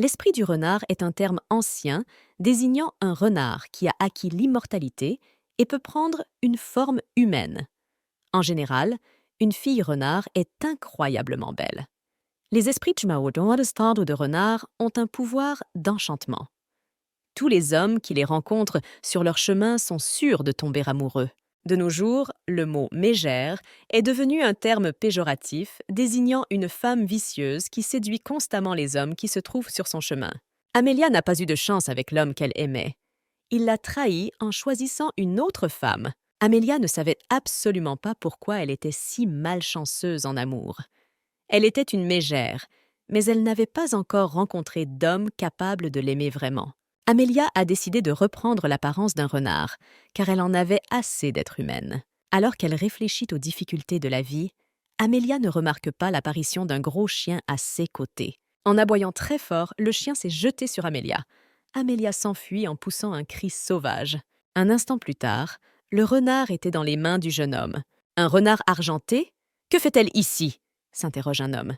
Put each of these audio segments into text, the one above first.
L'esprit du renard est un terme ancien désignant un renard qui a acquis l'immortalité et peut prendre une forme humaine. En général, une fille renard est incroyablement belle. Les esprits Chmao dans le stade de renard ont un pouvoir d'enchantement. Tous les hommes qui les rencontrent sur leur chemin sont sûrs de tomber amoureux. De nos jours, le mot mégère est devenu un terme péjoratif désignant une femme vicieuse qui séduit constamment les hommes qui se trouvent sur son chemin. Amélia n'a pas eu de chance avec l'homme qu'elle aimait. Il l'a trahie en choisissant une autre femme. Amélia ne savait absolument pas pourquoi elle était si malchanceuse en amour. Elle était une mégère, mais elle n'avait pas encore rencontré d'homme capable de l'aimer vraiment. Amélia a décidé de reprendre l'apparence d'un renard, car elle en avait assez d'être humaine. Alors qu'elle réfléchit aux difficultés de la vie, Amélia ne remarque pas l'apparition d'un gros chien à ses côtés. En aboyant très fort, le chien s'est jeté sur Amélia. Amélia s'enfuit en poussant un cri sauvage. Un instant plus tard, le renard était dans les mains du jeune homme. « Un renard argenté ? Que fait-elle ici ?» s'interroge un homme.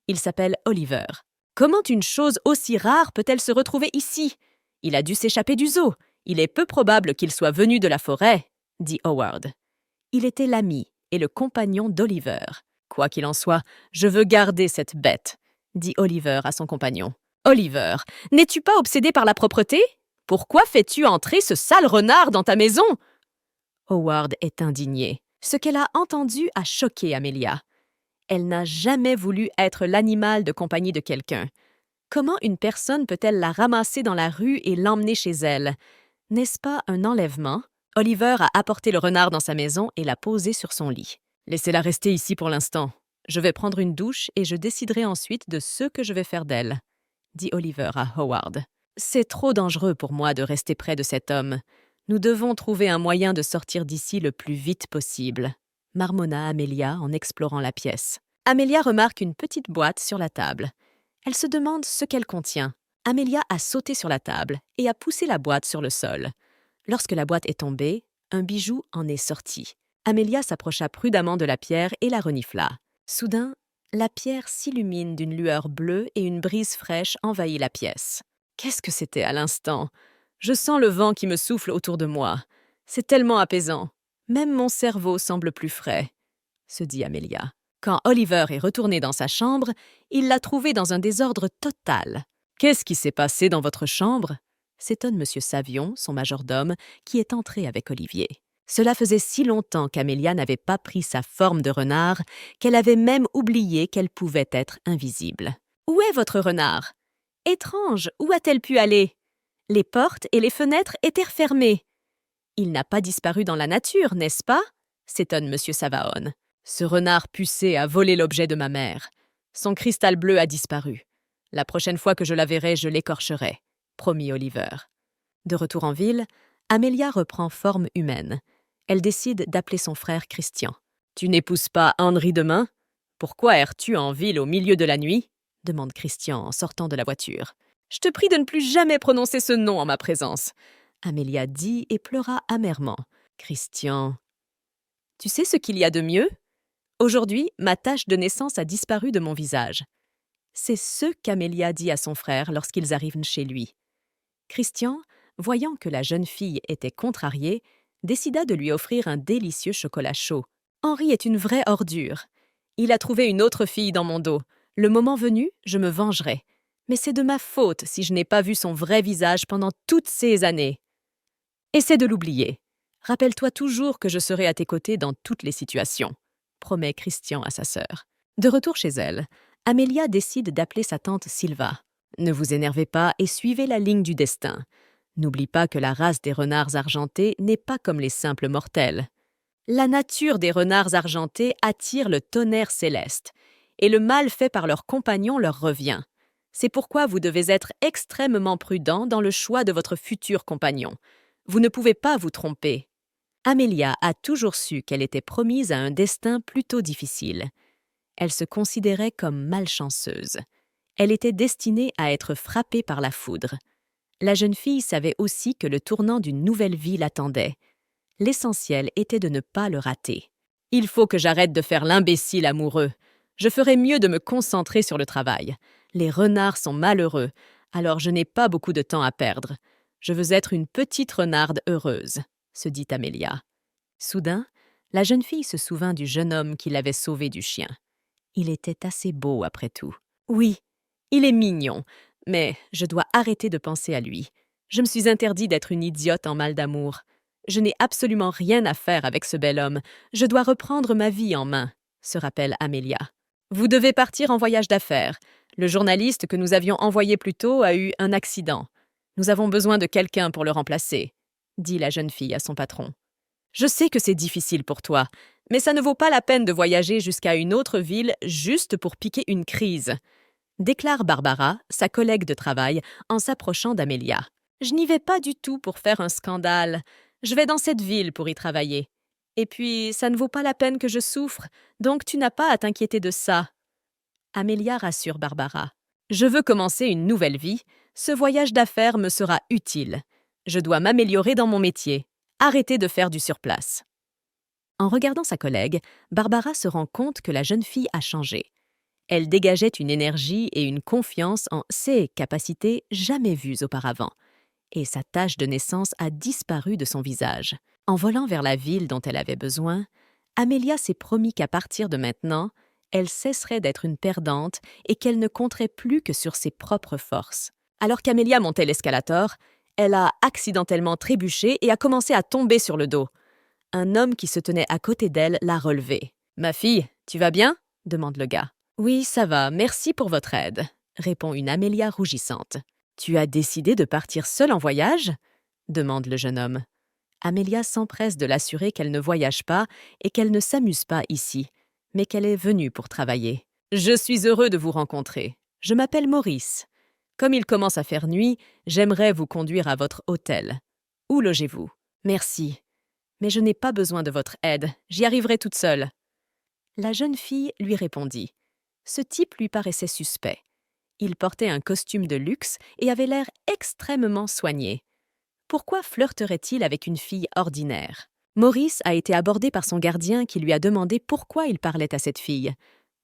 Il s'appelle Oliver. « Comment une chose aussi rare peut-elle se retrouver ici ? Il a dû s'échapper du zoo. Il est peu probable qu'il soit venu de la forêt, » dit Howard. Il était l'ami et le compagnon d'Oliver. « Quoi qu'il en soit, je veux garder cette bête, » dit Oliver à son compagnon. « Oliver, n'es-tu pas obsédé par la propreté ? Pourquoi fais-tu entrer ce sale renard dans ta maison ?» Howard est indigné. Ce qu'elle a entendu a choqué Amélia. Elle n'a jamais voulu être l'animal de compagnie de quelqu'un. Comment une personne peut-elle la ramasser dans la rue et l'emmener chez elle? N'est-ce pas un enlèvement? Oliver a apporté le renard dans sa maison et l'a posé sur son lit. « Laissez-la rester ici pour l'instant. Je vais prendre une douche et je déciderai ensuite de ce que je vais faire d'elle, » dit Oliver à Howard. « C'est trop dangereux pour moi de rester près de cet homme. Nous devons trouver un moyen de sortir d'ici le plus vite possible, » marmonna Amélia en explorant la pièce. Amélia remarque une petite boîte sur la table. Elle se demande ce qu'elle contient. Amélia a sauté sur la table et a poussé la boîte sur le sol. Lorsque la boîte est tombée, un bijou en est sorti. Amélia s'approcha prudemment de la pierre et la renifla. Soudain, la pierre s'illumine d'une lueur bleue et une brise fraîche envahit la pièce. Qu'est-ce que c'était à l'instant? Je sens le vent qui me souffle autour de moi. C'est tellement apaisant. Même mon cerveau semble plus frais, se dit Amélia. Quand Oliver est retourné dans sa chambre, il l'a trouvé dans un désordre total. « Qu'est-ce qui s'est passé dans votre chambre ?» s'étonne M. Savion, son majordome, qui est entré avec Olivier. Cela faisait si longtemps qu'Amélia n'avait pas pris sa forme de renard qu'elle avait même oublié qu'elle pouvait être invisible. « Où est votre renard ? Étrange, où a-t-elle pu aller ? Les portes et les fenêtres étaient refermées. Il n'a pas disparu dans la nature, n'est-ce pas ? S'étonne M. Savaon. Ce renard pucé a volé l'objet de ma mère. Son cristal bleu a disparu. La prochaine fois que je la verrai, je l'écorcherai, promit Oliver. De retour en ville, Amélia reprend forme humaine. Elle décide d'appeler son frère Christian. « Tu n'épouses pas Henri demain ? Pourquoi erres-tu en ville au milieu de la nuit ?» demande Christian en sortant de la voiture. « Je te prie de ne plus jamais prononcer ce nom en ma présence. » Amélia dit et pleura amèrement. Christian. « Tu sais ce qu'il y a de mieux ? Aujourd'hui, ma tache de naissance a disparu de mon visage. » C'est ce qu'Amélia dit à son frère lorsqu'ils arrivent chez lui. Christian, voyant que la jeune fille était contrariée, décida de lui offrir un délicieux chocolat chaud. « Henri est une vraie ordure. Il a trouvé une autre fille dans mon dos. Le moment venu, je me vengerai. Mais c'est de ma faute si je n'ai pas vu son vrai visage pendant toutes ces années. Essaie de l'oublier. Rappelle-toi toujours que je serai à tes côtés dans toutes les situations, » promet Christian à sa sœur. De retour chez elle, Amélia décide d'appeler sa tante Silva. « Ne vous énervez pas et suivez la ligne du destin. N'oublie pas que la race des renards argentés n'est pas comme les simples mortels. La nature des renards argentés attire le tonnerre céleste, et le mal fait par leurs compagnons leur revient. C'est pourquoi vous devez être extrêmement prudent dans le choix de votre futur compagnon. Vous ne pouvez pas vous tromper. » Amélia a toujours su qu'elle était promise à un destin plutôt difficile. Elle se considérait comme malchanceuse. Elle était destinée à être frappée par la foudre. La jeune fille savait aussi que le tournant d'une nouvelle vie l'attendait. L'essentiel était de ne pas le rater. « Il faut que j'arrête de faire l'imbécile amoureux. Je ferais mieux de me concentrer sur le travail. Les renards sont malheureux. Alors je n'ai pas beaucoup de temps à perdre. Je veux être une petite renarde heureuse, se dit Amelia. Soudain, la jeune fille se souvint du jeune homme qui l'avait sauvée du chien. Il était assez beau après tout. Oui, il est mignon, mais je dois arrêter de penser à lui. Je me suis interdit d'être une idiote en mal d'amour. Je n'ai absolument rien à faire avec ce bel homme. Je dois reprendre ma vie en main, se rappelle Amelia. Vous devez partir en voyage d'affaires. Le journaliste que nous avions envoyé plus tôt a eu un accident. Nous avons besoin de quelqu'un pour le remplacer, dit la jeune fille à son patron. Je sais que c'est difficile pour toi, mais ça ne vaut pas la peine de voyager jusqu'à une autre ville juste pour piquer une crise, déclare Barbara, sa collègue de travail, en s'approchant d'Amelia. Je n'y vais pas du tout pour faire un scandale. Je vais dans cette ville pour y travailler. Et puis, ça ne vaut pas la peine que je souffre, donc tu n'as pas à t'inquiéter de ça. Amelia rassure Barbara. Je veux commencer une nouvelle vie. Ce voyage d'affaires me sera utile. Je dois m'améliorer dans mon métier. Arrêtez de faire du surplace. En regardant sa collègue, Barbara se rend compte que la jeune fille a changé. Elle dégageait une énergie et une confiance en ses capacités jamais vues auparavant. Et sa tache de naissance a disparu de son visage. En volant vers la ville dont elle avait besoin, Amelia s'est promis qu'à partir de maintenant, elle cesserait d'être une perdante et qu'elle ne compterait plus que sur ses propres forces. Alors qu'Amelia montait l'escalator, elle a accidentellement trébuché et a commencé à tomber sur le dos. Un homme qui se tenait à côté d'elle l'a relevée. « Ma fille, tu vas bien ?» demande le gars. « Oui, ça va, merci pour votre aide », répond une Amelia rougissante. « Tu as décidé de partir seule en voyage ?» demande le jeune homme. Amelia s'empresse de l'assurer qu'elle ne voyage pas et qu'elle ne s'amuse pas ici, mais qu'elle est venue pour travailler. « Je suis heureux de vous rencontrer. Je m'appelle Maurice. Comme il commence à faire nuit, j'aimerais vous conduire à votre hôtel. Où logez-vous ? Merci. Mais je n'ai pas besoin de votre aide, j'y arriverai toute seule. » La jeune fille lui répondit. Ce type lui paraissait suspect. Il portait un costume de luxe et avait l'air extrêmement soigné. Pourquoi flirterait-il avec une fille ordinaire ? Maurice a été abordé par son gardien qui lui a demandé pourquoi il parlait à cette fille.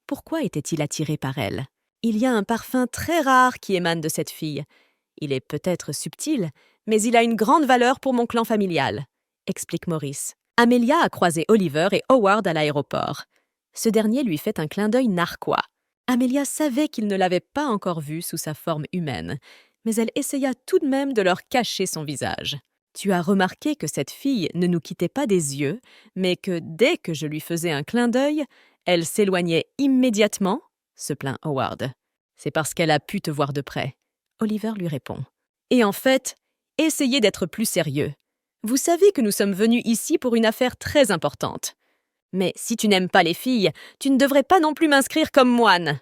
Pourquoi était-il attiré par elle ? Il y a un parfum très rare qui émane de cette fille. Il est peut-être subtil, mais il a une grande valeur pour mon clan familial, explique Maurice. Amelia a croisé Oliver et Howard à l'aéroport. Ce dernier lui fait un clin d'œil narquois. Amelia savait qu'il ne l'avait pas encore vu sous sa forme humaine, mais elle essaya tout de même de leur cacher son visage. « Tu as remarqué que cette fille ne nous quittait pas des yeux, mais que dès que je lui faisais un clin d'œil, elle s'éloignait immédiatement ?» se plaint Howard. « C'est parce qu'elle a pu te voir de près. » Oliver lui répond. « Et en fait, essayez d'être plus sérieux. Vous savez que nous sommes venus ici pour une affaire très importante. Mais si tu n'aimes pas les filles, tu ne devrais pas non plus m'inscrire comme moine. »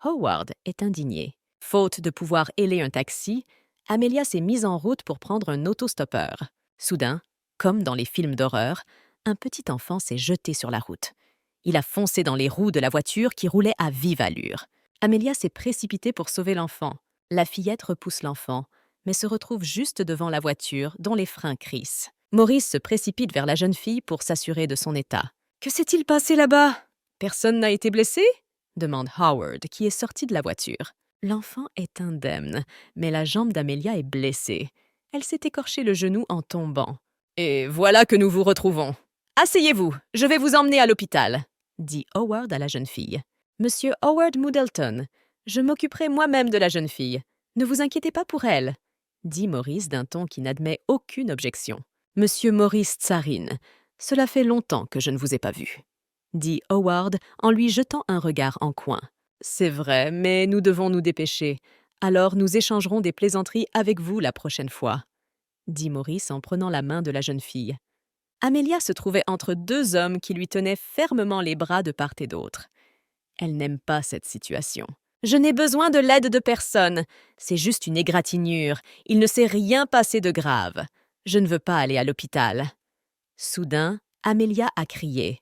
Howard est indigné. Faute de pouvoir héler un taxi, Amelia s'est mise en route pour prendre un autostoppeur. Soudain, comme dans les films d'horreur, un petit enfant s'est jeté sur la route. Il a foncé dans les roues de la voiture qui roulait à vive allure. Amelia s'est précipitée pour sauver l'enfant. La fillette repousse l'enfant, mais se retrouve juste devant la voiture dont les freins crissent. Maurice se précipite vers la jeune fille pour s'assurer de son état. « Que s'est-il passé là-bas ? Personne n'a été blessé ?» demande Howard, qui est sorti de la voiture. L'enfant est indemne, mais la jambe d'Amelia est blessée. Elle s'est écorché le genou en tombant. « Et voilà que nous vous retrouvons. Asseyez-vous, je vais vous emmener à l'hôpital, » dit Howard à la jeune fille. « Monsieur Howard Muddleton, je m'occuperai moi-même de la jeune fille. Ne vous inquiétez pas pour elle, » dit Maurice d'un ton qui n'admet aucune objection. « Monsieur Maurice Tsarine, cela fait longtemps que je ne vous ai pas vu, » dit Howard en lui jetant un regard en coin. « C'est vrai, mais nous devons nous dépêcher. Alors nous échangerons des plaisanteries avec vous la prochaine fois, » dit Maurice en prenant la main de la jeune fille. Amelia se trouvait entre deux hommes qui lui tenaient fermement les bras de part et d'autre. Elle n'aime pas cette situation. « Je n'ai besoin de l'aide de personne. C'est juste une égratignure. Il ne s'est rien passé de grave. Je ne veux pas aller à l'hôpital. » Soudain, Amelia a crié.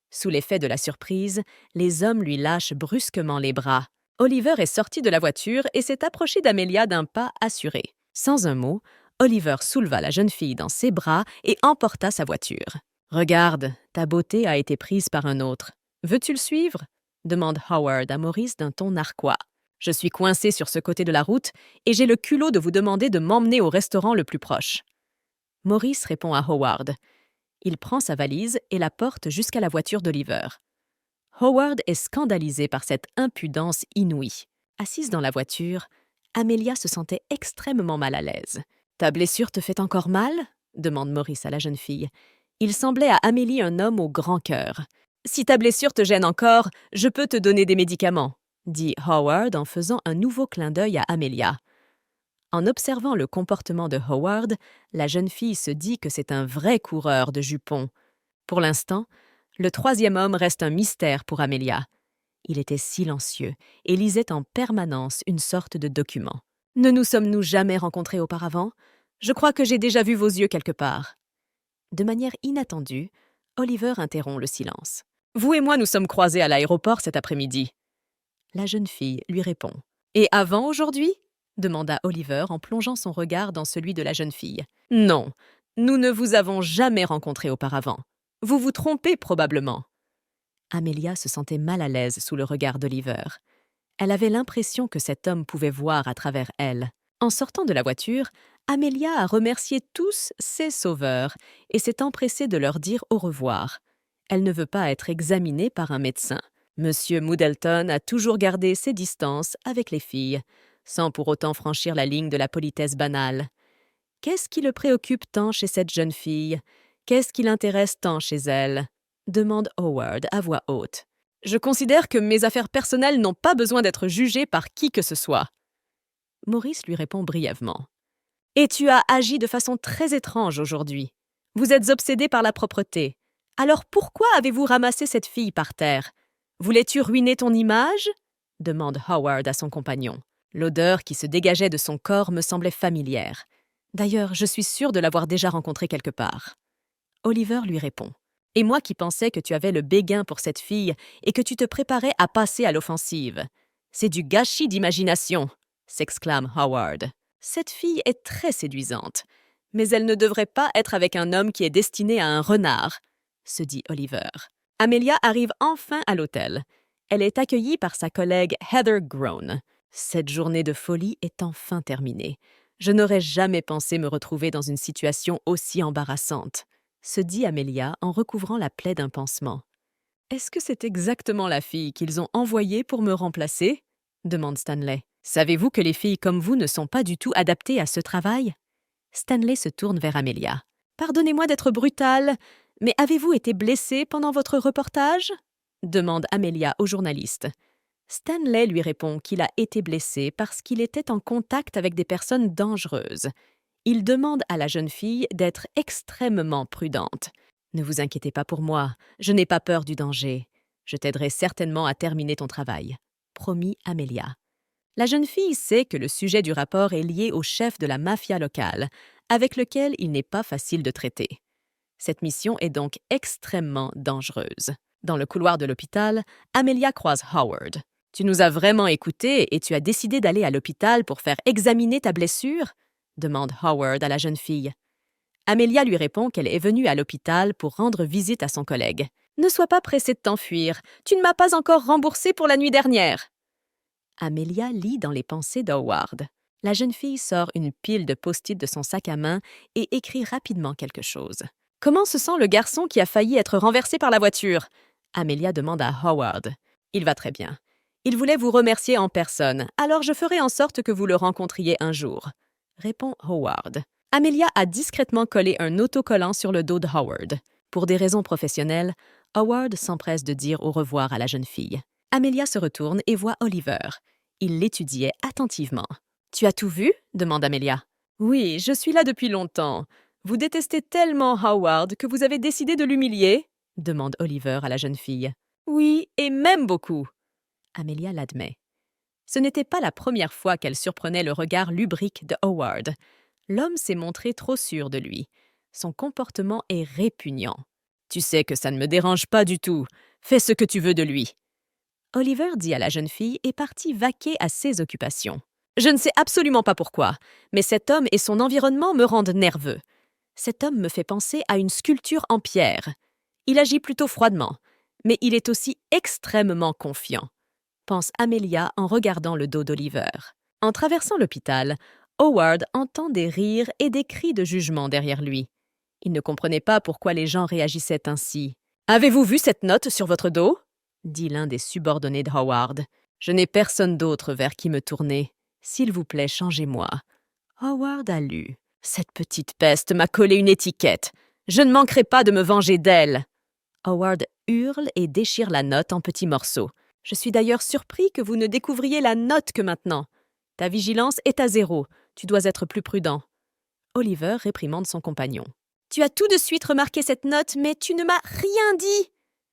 Sous l'effet de la surprise, les hommes lui lâchent brusquement les bras. Oliver est sorti de la voiture et s'est approché d'Amelia d'un pas assuré. Sans un mot, Oliver souleva la jeune fille dans ses bras et emporta sa voiture. « Regarde, ta beauté a été prise par un autre. Veux-tu le suivre ?» demande Howard à Maurice d'un ton narquois. « Je suis coincé sur ce côté de la route et j'ai le culot de vous demander de m'emmener au restaurant le plus proche. Maurice répond à Howard. Il prend sa valise et la porte jusqu'à la voiture d'Oliver. Howard est scandalisé par cette impudence inouïe. Assise dans la voiture, Amelia se sentait extrêmement mal à l'aise. « Ta blessure te fait encore mal ?» demande Maurice à la jeune fille. Il semblait à Amélie un homme au grand cœur. « Si ta blessure te gêne encore, je peux te donner des médicaments, » dit Howard en faisant un nouveau clin d'œil à Amelia. En observant le comportement de Howard, la jeune fille se dit que c'est un vrai coureur de jupons. Pour l'instant, le troisième homme reste un mystère pour Amelia. Il était silencieux et lisait en permanence une sorte de document. « Ne nous sommes-nous jamais rencontrés auparavant? Je crois que j'ai déjà vu vos yeux quelque part. » De manière inattendue, Oliver interrompt le silence. « Vous et moi nous sommes croisés à l'aéroport cet après-midi. » La jeune fille lui répond. « Et avant aujourd'hui ?» demanda Oliver en plongeant son regard dans celui de la jeune fille. « Non, nous ne vous avons jamais rencontrés auparavant. Vous vous trompez probablement. » Amelia se sentait mal à l'aise sous le regard d'Oliver. Elle avait l'impression que cet homme pouvait voir à travers elle. En sortant de la voiture, Amelia a remercié tous ses sauveurs et s'est empressée de leur dire au revoir. Elle ne veut pas être examinée par un médecin. Monsieur Muddleton a toujours gardé ses distances avec les filles, sans pour autant franchir la ligne de la politesse banale. Qu'est-ce qui le préoccupe tant chez cette jeune fille? Qu'est-ce qui l'intéresse tant chez elle? Demande Howard à voix haute. Je considère que mes affaires personnelles n'ont pas besoin d'être jugées par qui que ce soit. Maurice lui répond brièvement. Et tu as agi de façon très étrange aujourd'hui. Vous êtes obsédé par la propreté. Alors pourquoi avez-vous ramassé cette fille par terre? Voulais-tu ruiner ton image? Demande Howard à son compagnon. L'odeur qui se dégageait de son corps me semblait familière. D'ailleurs, je suis sûre de l'avoir déjà rencontrée quelque part. Oliver lui répond. Et moi qui pensais que tu avais le béguin pour cette fille et que tu te préparais à passer à l'offensive. C'est du gâchis d'imagination, s'exclame Howard. Cette fille est très séduisante, mais elle ne devrait pas être avec un homme qui est destiné à un renard, se dit Oliver. Amelia arrive enfin à l'hôtel. Elle est accueillie par sa collègue Heather Groan. Cette journée de folie est enfin terminée. Je n'aurais jamais pensé me retrouver dans une situation aussi embarrassante, se dit Amelia en recouvrant la plaie d'un pansement. « Est-ce que c'est exactement la fille qu'ils ont envoyée pour me remplacer ?» demande Stanley. « Savez-vous que les filles comme vous ne sont pas du tout adaptées à ce travail ?» Stanley se tourne vers Amelia. « Pardonnez-moi d'être brutale, mais avez-vous été blessée pendant votre reportage ?» demande Amelia au journaliste. Stanley lui répond qu'il a été blessé parce qu'il était en contact avec des personnes dangereuses. Il demande à la jeune fille d'être extrêmement prudente. « Ne vous inquiétez pas pour moi, je n'ai pas peur du danger. Je t'aiderai certainement à terminer ton travail. » Promis Amelia. La jeune fille sait que le sujet du rapport est lié au chef de la mafia locale, avec lequel il n'est pas facile de traiter. Cette mission est donc extrêmement dangereuse. Dans le couloir de l'hôpital, Amelia croise Howard. « Tu nous as vraiment écoutés et tu as décidé d'aller à l'hôpital pour faire examiner ta blessure ?» demande Howard à la jeune fille. Amelia lui répond qu'elle est venue à l'hôpital pour rendre visite à son collègue. « Ne sois pas pressée de t'enfuir. Tu ne m'as pas encore remboursé pour la nuit dernière. » Amelia lit dans les pensées d'Howard. La jeune fille sort une pile de post-it de son sac à main et écrit rapidement quelque chose. « Comment se sent le garçon qui a failli être renversé par la voiture ?» Amelia demande à Howard. « Il va très bien. Il voulait vous remercier en personne, alors je ferai en sorte que vous le rencontriez un jour. » répond Howard. Amelia a discrètement collé un autocollant sur le dos de Howard. Pour des raisons professionnelles, Howard s'empresse de dire au revoir à la jeune fille. Amelia se retourne et voit Oliver. Il l'étudiait attentivement. « Tu as tout vu ?» demande Amelia. « Oui, je suis là depuis longtemps. Vous détestez tellement Howard que vous avez décidé de l'humilier ?» demande Oliver à la jeune fille. « Oui, et même beaucoup. » Amelia l'admet. Ce n'était pas la première fois qu'elle surprenait le regard lubrique de Howard. L'homme s'est montré trop sûr de lui. Son comportement est répugnant. « Tu sais que ça ne me dérange pas du tout. Fais ce que tu veux de lui. » Oliver dit à la jeune fille et partit vaquer à ses occupations. « Je ne sais absolument pas pourquoi, mais cet homme et son environnement me rendent nerveux. Cet homme me fait penser à une sculpture en pierre. Il agit plutôt froidement, mais il est aussi extrêmement confiant. pense Amelia en regardant le dos d'Oliver. En traversant l'hôpital, Howard entend des rires et des cris de jugement derrière lui. Il ne comprenait pas pourquoi les gens réagissaient ainsi. « Avez-vous vu cette note sur votre dos ?» dit l'un des subordonnés de Howard. « Je n'ai personne d'autre vers qui me tourner. S'il vous plaît, changez-moi. » Howard a lu. « Cette petite peste m'a collé une étiquette. Je ne manquerai pas de me venger d'elle. » Howard hurle et déchire la note en petits morceaux. « Je suis d'ailleurs surpris que vous ne découvriez la note que maintenant. Ta vigilance est à 0. Tu dois être plus prudent. » Oliver réprimande son compagnon. « Tu as tout de suite remarqué cette note, mais tu ne m'as rien dit.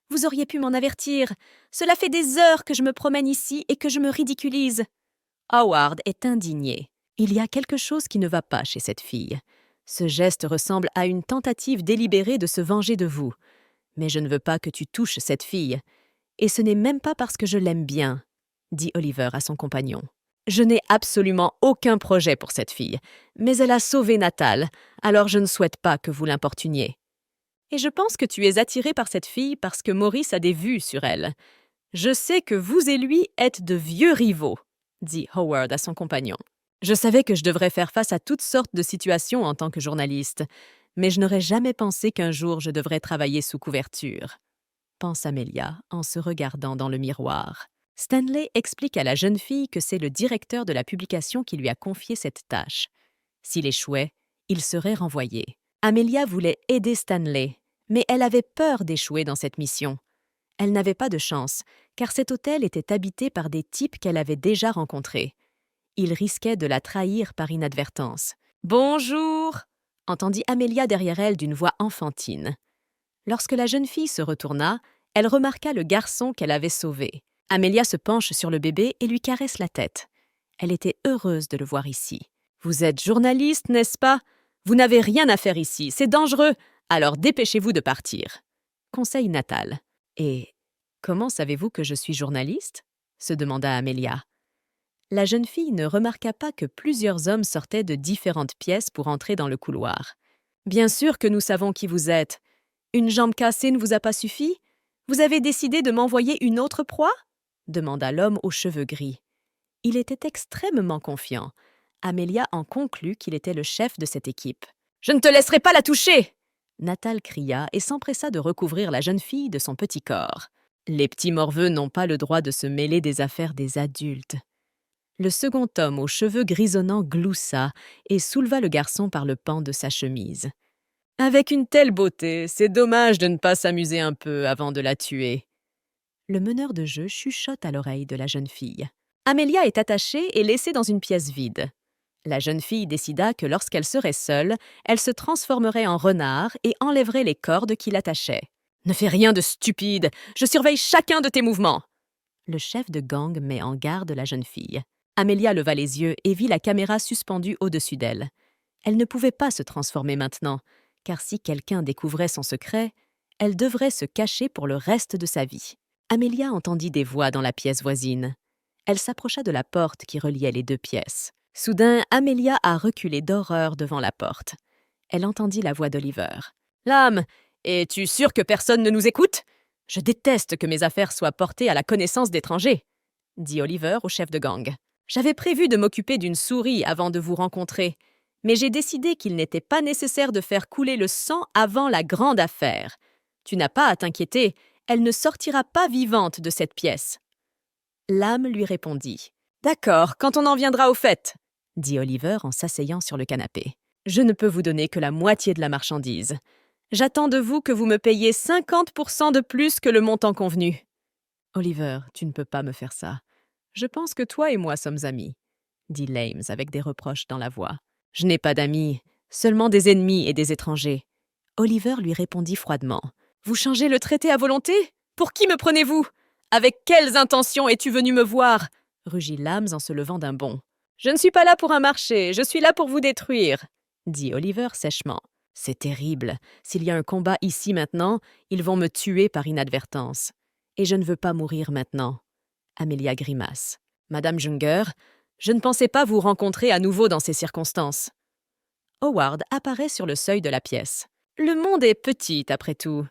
Vous auriez pu m'en avertir. Cela fait des heures que je me promène ici et que je me ridiculise. » Howard est indigné. Il y a quelque chose qui ne va pas chez cette fille. Ce geste ressemble à une tentative délibérée de se venger de vous. Mais je ne veux pas que tu touches cette fille. Et ce n'est même pas parce que je l'aime bien, dit Oliver à son compagnon. Je n'ai absolument aucun projet pour cette fille, mais elle a sauvé Natal, alors je ne souhaite pas que vous l'importuniez. Et je pense que tu es attiré par cette fille parce que Maurice a des vues sur elle. Je sais que vous et lui êtes de vieux rivaux, dit Howard à son compagnon. Je savais que je devrais faire face à toutes sortes de situations en tant que journaliste, mais je n'aurais jamais pensé qu'un jour je devrais travailler sous couverture, pense Amelia en se regardant dans le miroir. Stanley explique à la jeune fille que c'est le directeur de la publication qui lui a confié cette tâche. S'il échouait, il serait renvoyé. Amelia voulait aider Stanley, mais elle avait peur d'échouer dans cette mission. Elle n'avait pas de chance, car cet hôtel était habité par des types qu'elle avait déjà rencontrés. Ils risquaient de la trahir par inadvertance. « Bonjour !» entendit Amelia derrière elle d'une voix enfantine. Lorsque la jeune fille se retourna, elle remarqua le garçon qu'elle avait sauvé. Amelia se penche sur le bébé et lui caresse la tête. Elle était heureuse de le voir ici. « Vous êtes journaliste, n'est-ce pas? Vous n'avez rien à faire ici, c'est dangereux, alors dépêchez-vous de partir. » Conseil Natal. « Et comment savez-vous que je suis journaliste ?» se demanda Amelia. La jeune fille ne remarqua pas que plusieurs hommes sortaient de différentes pièces pour entrer dans le couloir. « Bien sûr que nous savons qui vous êtes. Une jambe cassée ne vous a pas suffi? Vous avez décidé de m'envoyer une autre proie ?» demanda l'homme aux cheveux gris. Il était extrêmement confiant. Amelia en conclut qu'il était le chef de cette équipe. « Je ne te laisserai pas la toucher !» Natal cria et s'empressa de recouvrir la jeune fille de son petit corps. Les petits morveux n'ont pas le droit de se mêler des affaires des adultes. Le second homme aux cheveux grisonnants gloussa et souleva le garçon par le pan de sa chemise. « Avec une telle beauté, c'est dommage de ne pas s'amuser un peu avant de la tuer. » Le meneur de jeu chuchote à l'oreille de la jeune fille. Amelia est attachée et laissée dans une pièce vide. La jeune fille décida que lorsqu'elle serait seule, elle se transformerait en renard et enlèverait les cordes qui l'attachaient. « Ne fais rien de stupide, je surveille chacun de tes mouvements !» Le chef de gang met en garde la jeune fille. Amelia leva les yeux et vit la caméra suspendue au-dessus d'elle. Elle ne pouvait pas se transformer maintenant, car si quelqu'un découvrait son secret, elle devrait se cacher pour le reste de sa vie. Amelia entendit des voix dans la pièce voisine. Elle s'approcha de la porte qui reliait les deux pièces. Soudain, Amelia a reculé d'horreur devant la porte. Elle entendit la voix d'Oliver. « Lame, es-tu sûre que personne ne nous écoute? Je déteste que mes affaires soient portées à la connaissance d'étrangers, » dit Oliver au chef de gang. « J'avais prévu de m'occuper d'une souris avant de vous rencontrer, mais j'ai décidé qu'il n'était pas nécessaire de faire couler le sang avant la grande affaire. Tu n'as pas à t'inquiéter, elle ne sortira pas vivante de cette pièce. » L'âme lui répondit. « D'accord, quand on en viendra au fait, » dit Oliver en s'asseyant sur le canapé. « Je ne peux vous donner que la moitié de la marchandise. J'attends de vous que vous me payiez 50% de plus que le montant convenu. » « Oliver, tu ne peux pas me faire ça. Je pense que toi et moi sommes amis, » dit Lames avec des reproches dans la voix. « Je n'ai pas d'amis, seulement des ennemis et des étrangers. » Oliver lui répondit froidement. « Vous changez le traité à volonté? Pour qui me prenez-vous? Avec quelles intentions es-tu venu me voir ?» rugit Lames en se levant d'un bond. « Je ne suis pas là pour un marché, je suis là pour vous détruire, » dit Oliver sèchement. « C'est terrible. S'il y a un combat ici maintenant, ils vont me tuer par inadvertance. Et je ne veux pas mourir maintenant. » Amelia grimace. « Madame Junger, je ne pensais pas vous rencontrer à nouveau dans ces circonstances. » Howard apparaît sur le seuil de la pièce. « Le monde est petit, après tout.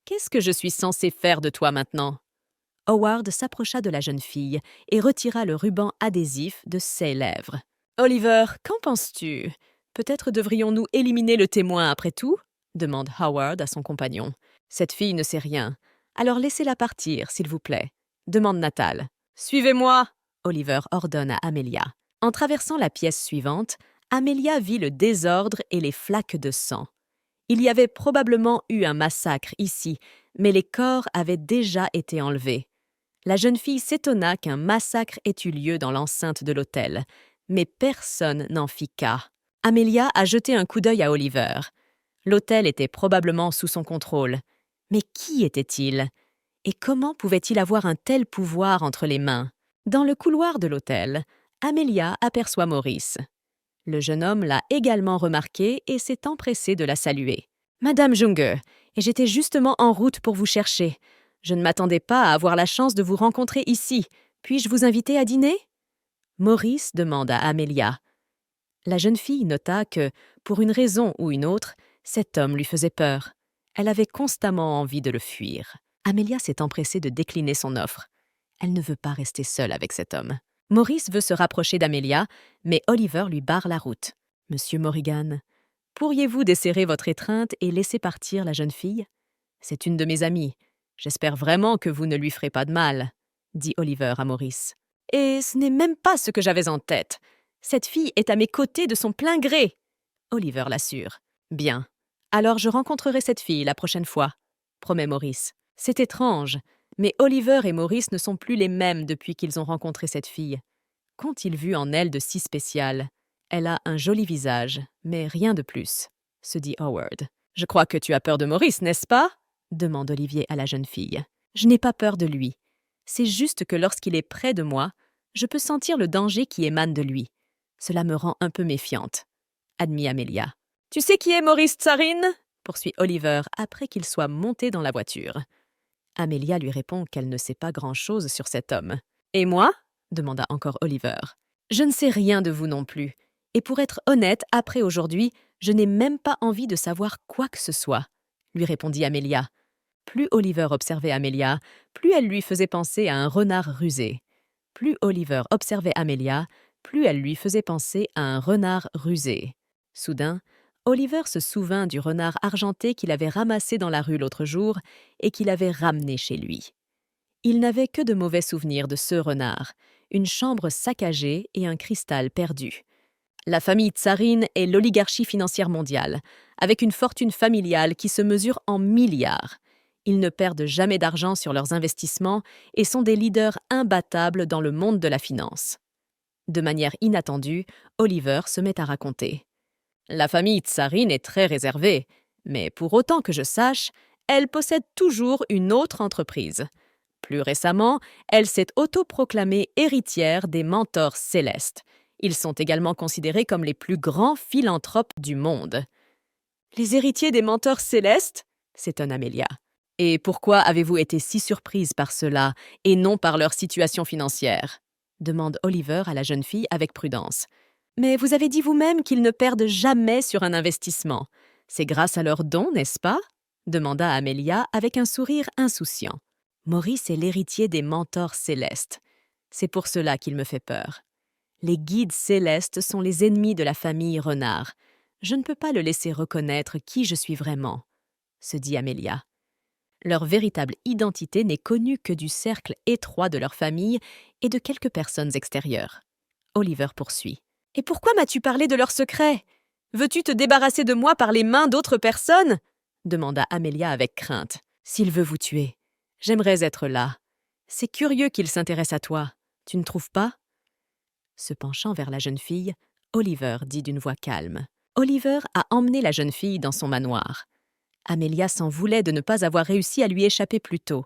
Qu'est-ce que je suis censé faire de toi maintenant? » Howard s'approcha de la jeune fille et retira le ruban adhésif de ses lèvres. « Oliver, qu'en penses-tu? Peut-être devrions-nous éliminer le témoin après tout ?» demande Howard à son compagnon. « Cette fille ne sait rien. Alors laissez-la partir, s'il vous plaît, » demande Natal. « Suivez-moi » Oliver ordonne à Amelia. En traversant la pièce suivante, Amelia vit le désordre et les flaques de sang. Il y avait probablement eu un massacre ici, mais les corps avaient déjà été enlevés. La jeune fille s'étonna qu'un massacre ait eu lieu dans l'enceinte de l'hôtel, mais personne n'en fit cas. Amelia a jeté un coup d'œil à Oliver. L'hôtel était probablement sous son contrôle. Mais qui était-il? Et comment pouvait-il avoir un tel pouvoir entre les mains? Dans le couloir de l'hôtel, Amelia aperçoit Maurice. Le jeune homme l'a également remarqué et s'est empressé de la saluer. « Madame Junge, et j'étais justement en route pour vous chercher. Je ne m'attendais pas à avoir la chance de vous rencontrer ici. Puis-je vous inviter à dîner ?» Maurice demande à Amelia. La jeune fille nota que, pour une raison ou une autre, cet homme lui faisait peur. Elle avait constamment envie de le fuir. Amelia s'est empressée de décliner son offre. Elle ne veut pas rester seule avec cet homme. Maurice veut se rapprocher d'Amelia, mais Oliver lui barre la route. « Monsieur Morrigan, pourriez-vous desserrer votre étreinte et laisser partir la jeune fille? C'est une de mes amies. J'espère vraiment que vous ne lui ferez pas de mal, » dit Oliver à Maurice. « Et ce n'est même pas ce que j'avais en tête. Cette fille est à mes côtés de son plein gré. » Oliver l'assure. « Bien. Alors je rencontrerai cette fille la prochaine fois, » promet Maurice. C'est étrange, mais Oliver et Maurice ne sont plus les mêmes depuis qu'ils ont rencontré cette fille. Qu'ont-ils vu en elle de si spécial? Elle a un joli visage, mais rien de plus, se dit Howard. « Je crois que tu as peur de Maurice, n'est-ce pas ?» demande Olivier à la jeune fille. « Je n'ai pas peur de lui. C'est juste que lorsqu'il est près de moi, je peux sentir le danger qui émane de lui. Cela me rend un peu méfiante, » admit Amelia. « Tu sais qui est Maurice Tsarine ?» poursuit Oliver après qu'il soit monté dans la voiture. Amelia lui répond qu'elle ne sait pas grand-chose sur cet homme. « Et moi ?» demanda encore Oliver. « Je ne sais rien de vous non plus. Et pour être honnête, après aujourd'hui, je n'ai même pas envie de savoir quoi que ce soit, » lui répondit Amelia. Plus Oliver observait Amelia, plus elle lui faisait penser à un renard rusé. Plus Oliver observait Amelia, plus elle lui faisait penser à un renard rusé. Soudain, Oliver se souvint du renard argenté qu'il avait ramassé dans la rue l'autre jour et qu'il avait ramené chez lui. Il n'avait que de mauvais souvenirs de ce renard, une chambre saccagée et un cristal perdu. La famille Tsarine est l'oligarchie financière mondiale, avec une fortune familiale qui se mesure en milliards. Ils ne perdent jamais d'argent sur leurs investissements et sont des leaders imbattables dans le monde de la finance. De manière inattendue, Oliver se met à raconter. La famille Tsarine est très réservée, mais pour autant que je sache, elle possède toujours une autre entreprise. Plus récemment, elle s'est autoproclamée héritière des mentors célestes. Ils sont également considérés comme les plus grands philanthropes du monde. « Les héritiers des mentors célestes ?» s'étonne Amelia. « Et pourquoi avez-vous été si surprise par cela et non par leur situation financière ?» demande Oliver à la jeune fille avec prudence. « Mais vous avez dit vous-même qu'ils ne perdent jamais sur un investissement. C'est grâce à leurs dons, n'est-ce pas ?» demanda Amelia avec un sourire insouciant. « Maurice est l'héritier des mentors célestes. C'est pour cela qu'il me fait peur. Les guides célestes sont les ennemis de la famille Renard. Je ne peux pas le laisser reconnaître qui je suis vraiment, » se dit Amelia. Leur véritable identité n'est connue que du cercle étroit de leur famille et de quelques personnes extérieures. Oliver poursuit. « Et pourquoi m'as-tu parlé de leurs secrets? Veux-tu te débarrasser de moi par les mains d'autres personnes ?» demanda Amelia avec crainte. « S'il veut vous tuer, j'aimerais être là. C'est curieux qu'il s'intéresse à toi, tu ne trouves pas ?» Se penchant vers la jeune fille, Oliver dit d'une voix calme. Oliver a emmené la jeune fille dans son manoir. Amelia s'en voulait de ne pas avoir réussi à lui échapper plus tôt.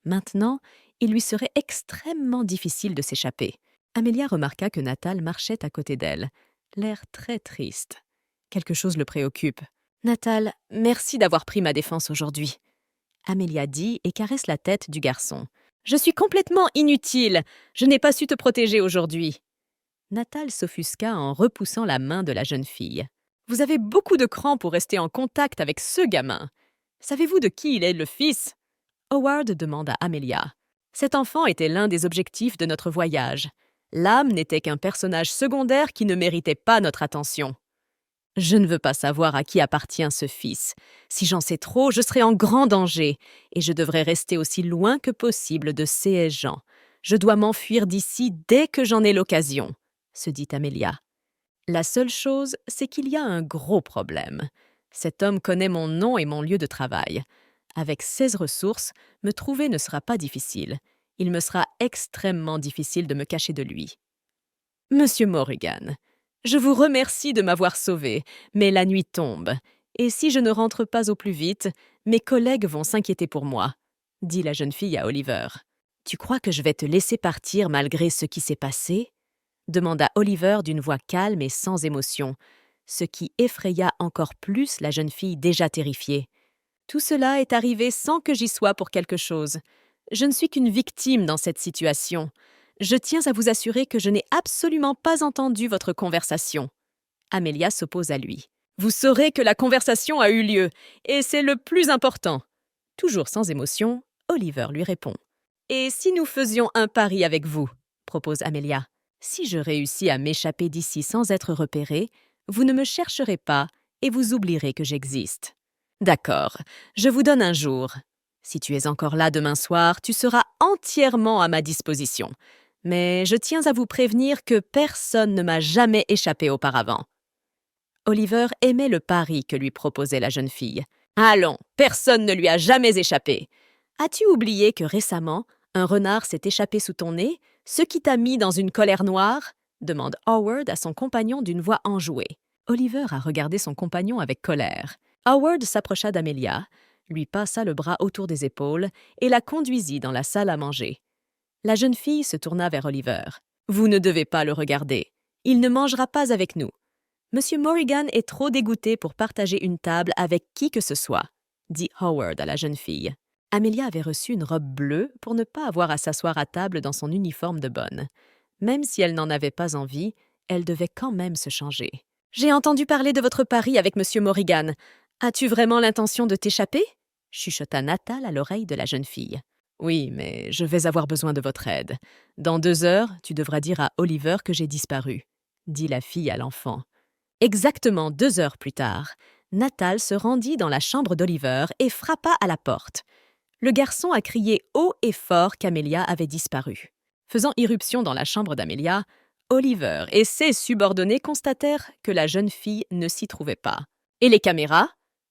Maintenant, il lui serait extrêmement difficile de s'échapper. Amelia remarqua que Natal marchait à côté d'elle, l'air très triste. Quelque chose le préoccupe. « Natal, merci d'avoir pris ma défense aujourd'hui. » Amelia dit et caresse la tête du garçon. « Je suis complètement inutile. Je n'ai pas su te protéger aujourd'hui. » Natal s'offusqua en repoussant la main de la jeune fille. « Vous avez beaucoup de cran pour rester en contact avec ce gamin. Savez-vous de qui il est le fils ?» Howard demande à Amelia. Cet enfant était l'un des objectifs de notre voyage. L'âme n'était qu'un personnage secondaire qui ne méritait pas notre attention. Je ne veux pas savoir à qui appartient ce fils. Si j'en sais trop, je serai en grand danger, et je devrais rester aussi loin que possible de ces gens. Je dois m'enfuir d'ici dès que j'en ai l'occasion, se dit Amelia. La seule chose, c'est qu'il y a un gros problème. Cet homme connaît mon nom et mon lieu de travail. Avec 16 ressources, me trouver ne sera pas difficile. Il me sera extrêmement difficile de me cacher de lui. Monsieur Morrigan, je vous remercie de m'avoir sauvé, mais la nuit tombe, et si je ne rentre pas au plus vite, mes collègues vont s'inquiéter pour moi, dit la jeune fille à Oliver. Tu crois que je vais te laisser partir malgré ce qui s'est passé? Demanda Oliver d'une voix calme et sans émotion, ce qui effraya encore plus la jeune fille déjà terrifiée. Tout cela est arrivé sans que j'y sois pour quelque chose. Je ne suis qu'une victime dans cette situation. Je tiens à vous assurer que je n'ai absolument pas entendu votre conversation. Amelia s'oppose à lui. Vous saurez que la conversation a eu lieu, et c'est le plus important. Toujours sans émotion, Oliver lui répond. Et si nous faisions un pari avec vous, propose Amelia. Si je réussis à m'échapper d'ici sans être repérée, vous ne me chercherez pas et vous oublierez que j'existe. D'accord, je vous donne un jour. Si tu es encore là demain soir, tu seras entièrement à ma disposition. Mais je tiens à vous prévenir que personne ne m'a jamais échappé auparavant. Oliver aimait le pari que lui proposait la jeune fille. Allons, personne ne lui a jamais échappé. As-tu oublié que récemment, un renard s'est échappé sous ton nez, ce qui t'a mis dans une colère noire? Demande Howard à son compagnon d'une voix enjouée. Oliver a regardé son compagnon avec colère. Howard s'approcha d'Amelia, lui passa le bras autour des épaules et la conduisit dans la salle à manger. La jeune fille se tourna vers Oliver. « Vous ne devez pas le regarder. Il ne mangera pas avec nous. Monsieur Morrigan est trop dégoûté pour partager une table avec qui que ce soit, » dit Howard à la jeune fille. Amelia avait reçu une robe bleue pour ne pas avoir à s'asseoir à table dans son uniforme de bonne. Même si elle n'en avait pas envie, elle devait quand même se changer. « J'ai entendu parler de votre pari avec Monsieur Morrigan. As-tu vraiment l'intention de t'échapper » chuchota Natal à l'oreille de la jeune fille. « Oui, mais je vais avoir besoin de votre aide. Dans 2 heures, tu devras dire à Oliver que j'ai disparu, » dit la fille à l'enfant. Exactement 2 heures plus tard, Natal se rendit dans la chambre d'Oliver et frappa à la porte. Le garçon a crié haut et fort qu'Amelia avait disparu. Faisant irruption dans la chambre d'Amelia, Oliver et ses subordonnés constatèrent que la jeune fille ne s'y trouvait pas. « Et les caméras?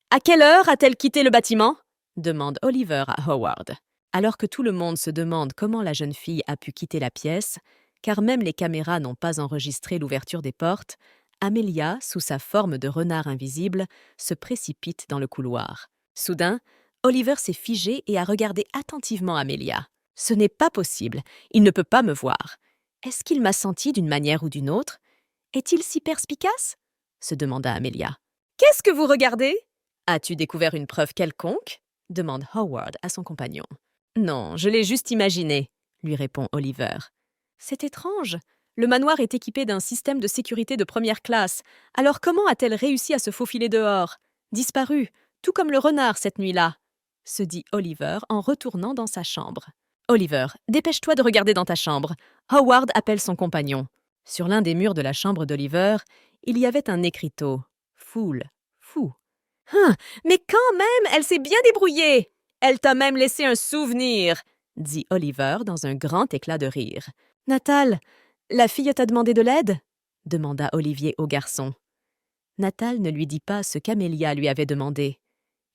À quelle heure a-t-elle quitté le bâtiment ?» demande Oliver à Howard. Alors que tout le monde se demande comment la jeune fille a pu quitter la pièce, car même les caméras n'ont pas enregistré l'ouverture des portes, Amelia, sous sa forme de renard invisible, se précipite dans le couloir. Soudain, Oliver s'est figé et a regardé attentivement Amelia. « Ce n'est pas possible, il ne peut pas me voir. Est-ce qu'il m'a senti d'une manière ou d'une autre? Est-il si perspicace ?» se demanda Amelia. « Qu'est-ce que vous regardez? As-tu découvert une preuve quelconque ?» demande Howard à son compagnon. « Non, je l'ai juste imaginé, » lui répond Oliver. « C'est étrange. Le manoir est équipé d'un système de sécurité de première classe. Alors comment a-t-elle réussi à se faufiler dehors? Disparue, tout comme le renard cette nuit-là, » se dit Oliver en retournant dans sa chambre. « Oliver, dépêche-toi de regarder dans ta chambre. Howard appelle son compagnon. » Sur l'un des murs de la chambre d'Oliver, il y avait un écriteau. « Foule, fou. »« Mais quand même, elle s'est bien débrouillée. Elle t'a même laissé un souvenir, » dit Oliver dans un grand éclat de rire. « Natal, la fille t'a demandé de l'aide » demanda Olivier au garçon. Natal ne lui dit pas ce qu'Amelia lui avait demandé.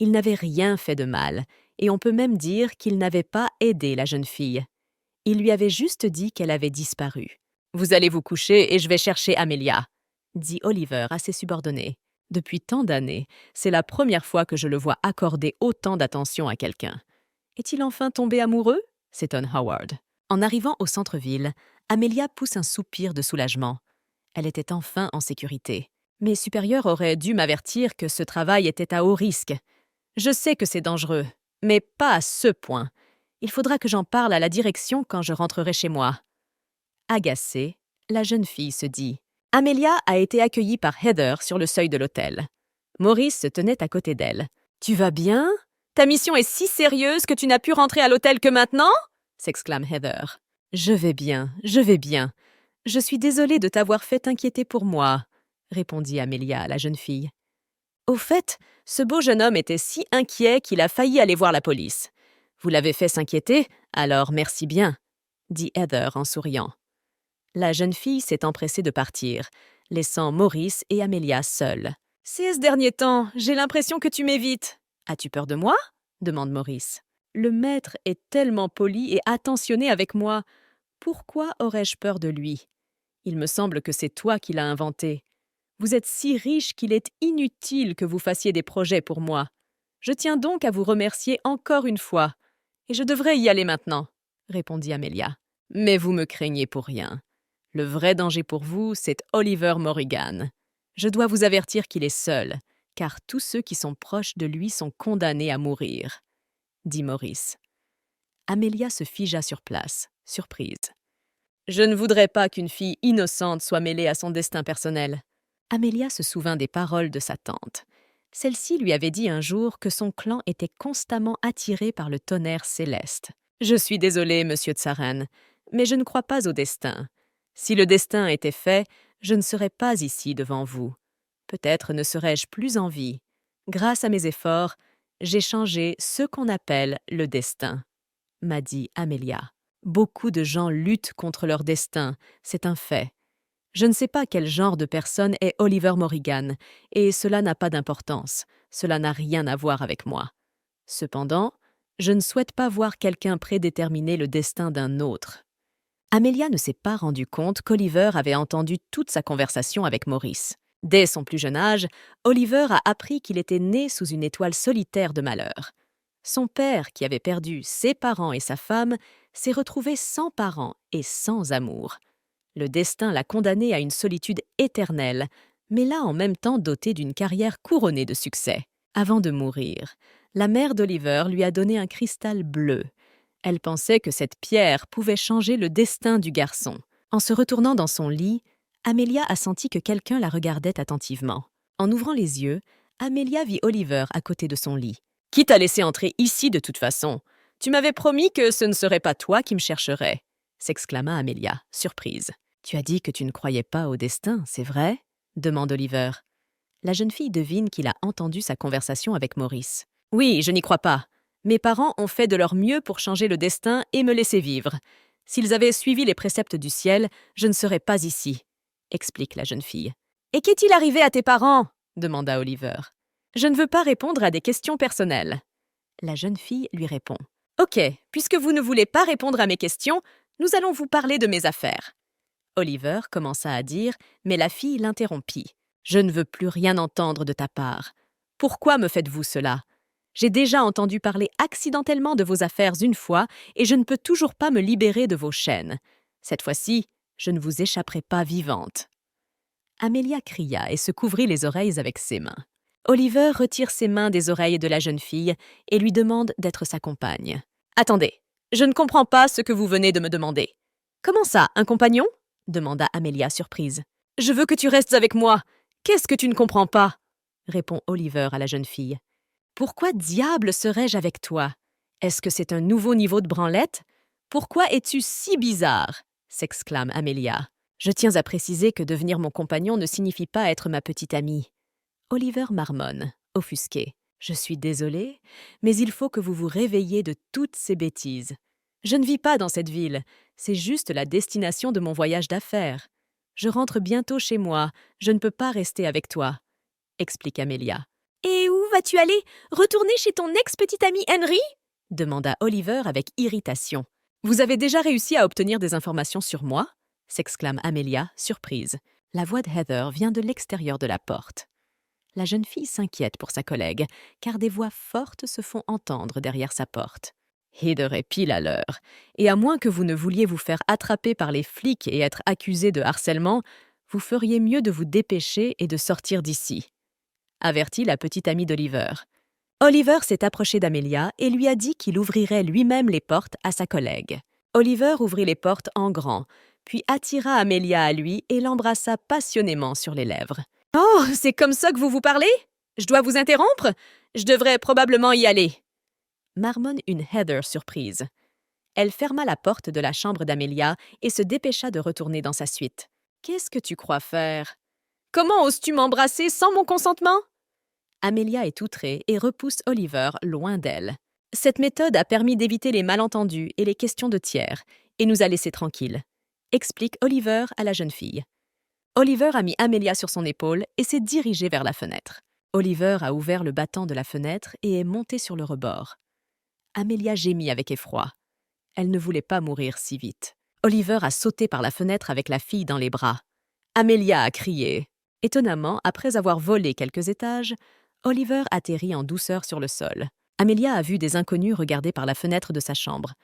Il n'avait rien fait de mal, et on peut même dire qu'il n'avait pas aidé la jeune fille. Il lui avait juste dit qu'elle avait disparu. « Vous allez vous coucher et je vais chercher Amelia, » dit Oliver à ses subordonnés. Depuis tant d'années, c'est la première fois que je le vois accorder autant d'attention à quelqu'un. Est-il enfin tombé amoureux? S'étonne Howard. En arrivant au centre-ville, Amelia pousse un soupir de soulagement. Elle était enfin en sécurité. Mes supérieurs auraient dû m'avertir que ce travail était à haut risque. Je sais que c'est dangereux, mais pas à ce point. Il faudra que j'en parle à la direction quand je rentrerai chez moi. Agacée, la jeune fille se dit. Amelia a été accueillie par Heather sur le seuil de l'hôtel. Maurice se tenait à côté d'elle. « Tu vas bien? Ta mission est si sérieuse que tu n'as pu rentrer à l'hôtel que maintenant ?» s'exclame Heather. Je vais bien, je vais bien. Je suis désolée de t'avoir fait inquiéter pour moi, répondit Amelia à la jeune fille. Au fait, ce beau jeune homme était si inquiet qu'il a failli aller voir la police. Vous l'avez fait s'inquiéter, alors merci bien, dit Heather en souriant. La jeune fille s'est empressée de partir, laissant Maurice et Amelia seuls. Ces derniers temps, j'ai l'impression que tu m'évites. As-tu peur de moi? Demande Maurice. Le maître est tellement poli et attentionné avec moi. Pourquoi aurais-je peur de lui? Il me semble que c'est toi qui l'as inventé. Vous êtes si riche qu'il est inutile que vous fassiez des projets pour moi. Je tiens donc à vous remercier encore une fois. Et je devrais y aller maintenant, répondit Amelia. Mais vous me craignez pour rien. Le vrai danger pour vous, c'est Oliver Morrigan. Je dois vous avertir qu'il est seul, car tous ceux qui sont proches de lui sont condamnés à mourir, dit Maurice. Amelia se figea sur place, surprise. Je ne voudrais pas qu'une fille innocente soit mêlée à son destin personnel. Amelia se souvint des paroles de sa tante. Celle-ci lui avait dit un jour que son clan était constamment attiré par le tonnerre céleste. Je suis désolée, monsieur Tsaren, mais je ne crois pas au destin. Si le destin était fait, je ne serais pas ici devant vous. Peut-être ne serais-je plus en vie. Grâce à mes efforts, j'ai changé ce qu'on appelle le destin, m'a dit Amelia. Beaucoup de gens luttent contre leur destin, c'est un fait. Je ne sais pas quel genre de personne est Oliver Morrigan, et cela n'a pas d'importance, cela n'a rien à voir avec moi. Cependant, je ne souhaite pas voir quelqu'un prédéterminer le destin d'un autre. Amelia ne s'est pas rendu compte qu'Oliver avait entendu toute sa conversation avec Maurice. Dès son plus jeune âge, Oliver a appris qu'il était né sous une étoile solitaire de malheur. Son père, qui avait perdu ses parents et sa femme, s'est retrouvé sans parents et sans amour. Le destin l'a condamné à une solitude éternelle, mais l'a en même temps doté d'une carrière couronnée de succès. Avant de mourir, la mère d'Oliver lui a donné un cristal bleu. Elle pensait que cette pierre pouvait changer le destin du garçon. En se retournant dans son lit, Amelia a senti que quelqu'un la regardait attentivement. En ouvrant les yeux, Amelia vit Oliver à côté de son lit. « Qui t'a laissé entrer ici de toute façon? Tu m'avais promis que ce ne serait pas toi qui me chercherais, » s'exclama Amelia, surprise. « Tu as dit que tu ne croyais pas au destin, c'est vrai ?» demande Oliver. La jeune fille devine qu'il a entendu sa conversation avec Maurice. « Oui, je n'y crois pas. Mes parents ont fait de leur mieux pour changer le destin et me laisser vivre. S'ils avaient suivi les préceptes du ciel, je ne serais pas ici, » explique la jeune fille. « Et qu'est-il arrivé à tes parents ?» demanda Oliver. « Je ne veux pas répondre à des questions personnelles. » La jeune fille lui répond. « Ok, puisque vous ne voulez pas répondre à mes questions, nous allons vous parler de mes affaires. » Oliver commença à dire, mais la fille l'interrompit. « Je ne veux plus rien entendre de ta part. Pourquoi me faites-vous cela ? J'ai déjà entendu parler accidentellement de vos affaires une fois et je ne peux toujours pas me libérer de vos chaînes. Cette fois-ci, je ne vous échapperai pas vivante. » Amelia cria et se couvrit les oreilles avec ses mains. Oliver retire ses mains des oreilles de la jeune fille et lui demande d'être sa compagne. « Attendez, je ne comprends pas ce que vous venez de me demander. »« Comment ça, un compagnon ?» demanda Amelia surprise. « Je veux que tu restes avec moi. Qu'est-ce que tu ne comprends pas ?» répond Oliver à la jeune fille. « Pourquoi diable serais-je avec toi? Est-ce que c'est un nouveau niveau de branlette? Pourquoi es-tu si bizarre ?» s'exclame Amelia. « Je tiens à préciser que devenir mon compagnon ne signifie pas être ma petite amie. » Oliver marmonne, offusqué. « Je suis désolée, mais il faut que vous vous réveilliez de toutes ces bêtises. Je ne vis pas dans cette ville, c'est juste la destination de mon voyage d'affaires. Je rentre bientôt chez moi, je ne peux pas rester avec toi, » explique Amelia. « Et où vas-tu aller? Retourner chez ton ex-petit ami Henry ?» demanda Oliver avec irritation. « Vous avez déjà réussi à obtenir des informations sur moi ?» s'exclame Amelia, surprise. La voix de Heather vient de l'extérieur de la porte. La jeune fille s'inquiète pour sa collègue, car des voix fortes se font entendre derrière sa porte. Heather est pile à l'heure, et à moins que vous ne vouliez vous faire attraper par les flics et être accusé de harcèlement, vous feriez mieux de vous dépêcher et de sortir d'ici, avertit la petite amie d'Oliver. Oliver s'est approché d'Amelia et lui a dit qu'il ouvrirait lui-même les portes à sa collègue. Oliver ouvrit les portes en grand, puis attira Amelia à lui et l'embrassa passionnément sur les lèvres. « Oh, c'est comme ça que vous vous parlez? Je dois vous interrompre? Je devrais probablement y aller. » marmonne une Heather surprise. Elle ferma la porte de la chambre d'Amelia et se dépêcha de retourner dans sa suite. « Qu'est-ce que tu crois faire? Comment oses-tu m'embrasser sans mon consentement ?» Amelia est outrée et repousse Oliver loin d'elle. Cette méthode a permis d'éviter les malentendus et les questions de tiers et nous a laissés tranquilles, explique Oliver à la jeune fille. Oliver a mis Amelia sur son épaule et s'est dirigé vers la fenêtre. Oliver a ouvert le battant de la fenêtre et est monté sur le rebord. Amelia gémit avec effroi. Elle ne voulait pas mourir si vite. Oliver a sauté par la fenêtre avec la fille dans les bras. Amelia a crié. Étonnamment, après avoir volé quelques étages, Oliver atterrit en douceur sur le sol. Amelia a vu des inconnus regarder par la fenêtre de sa chambre.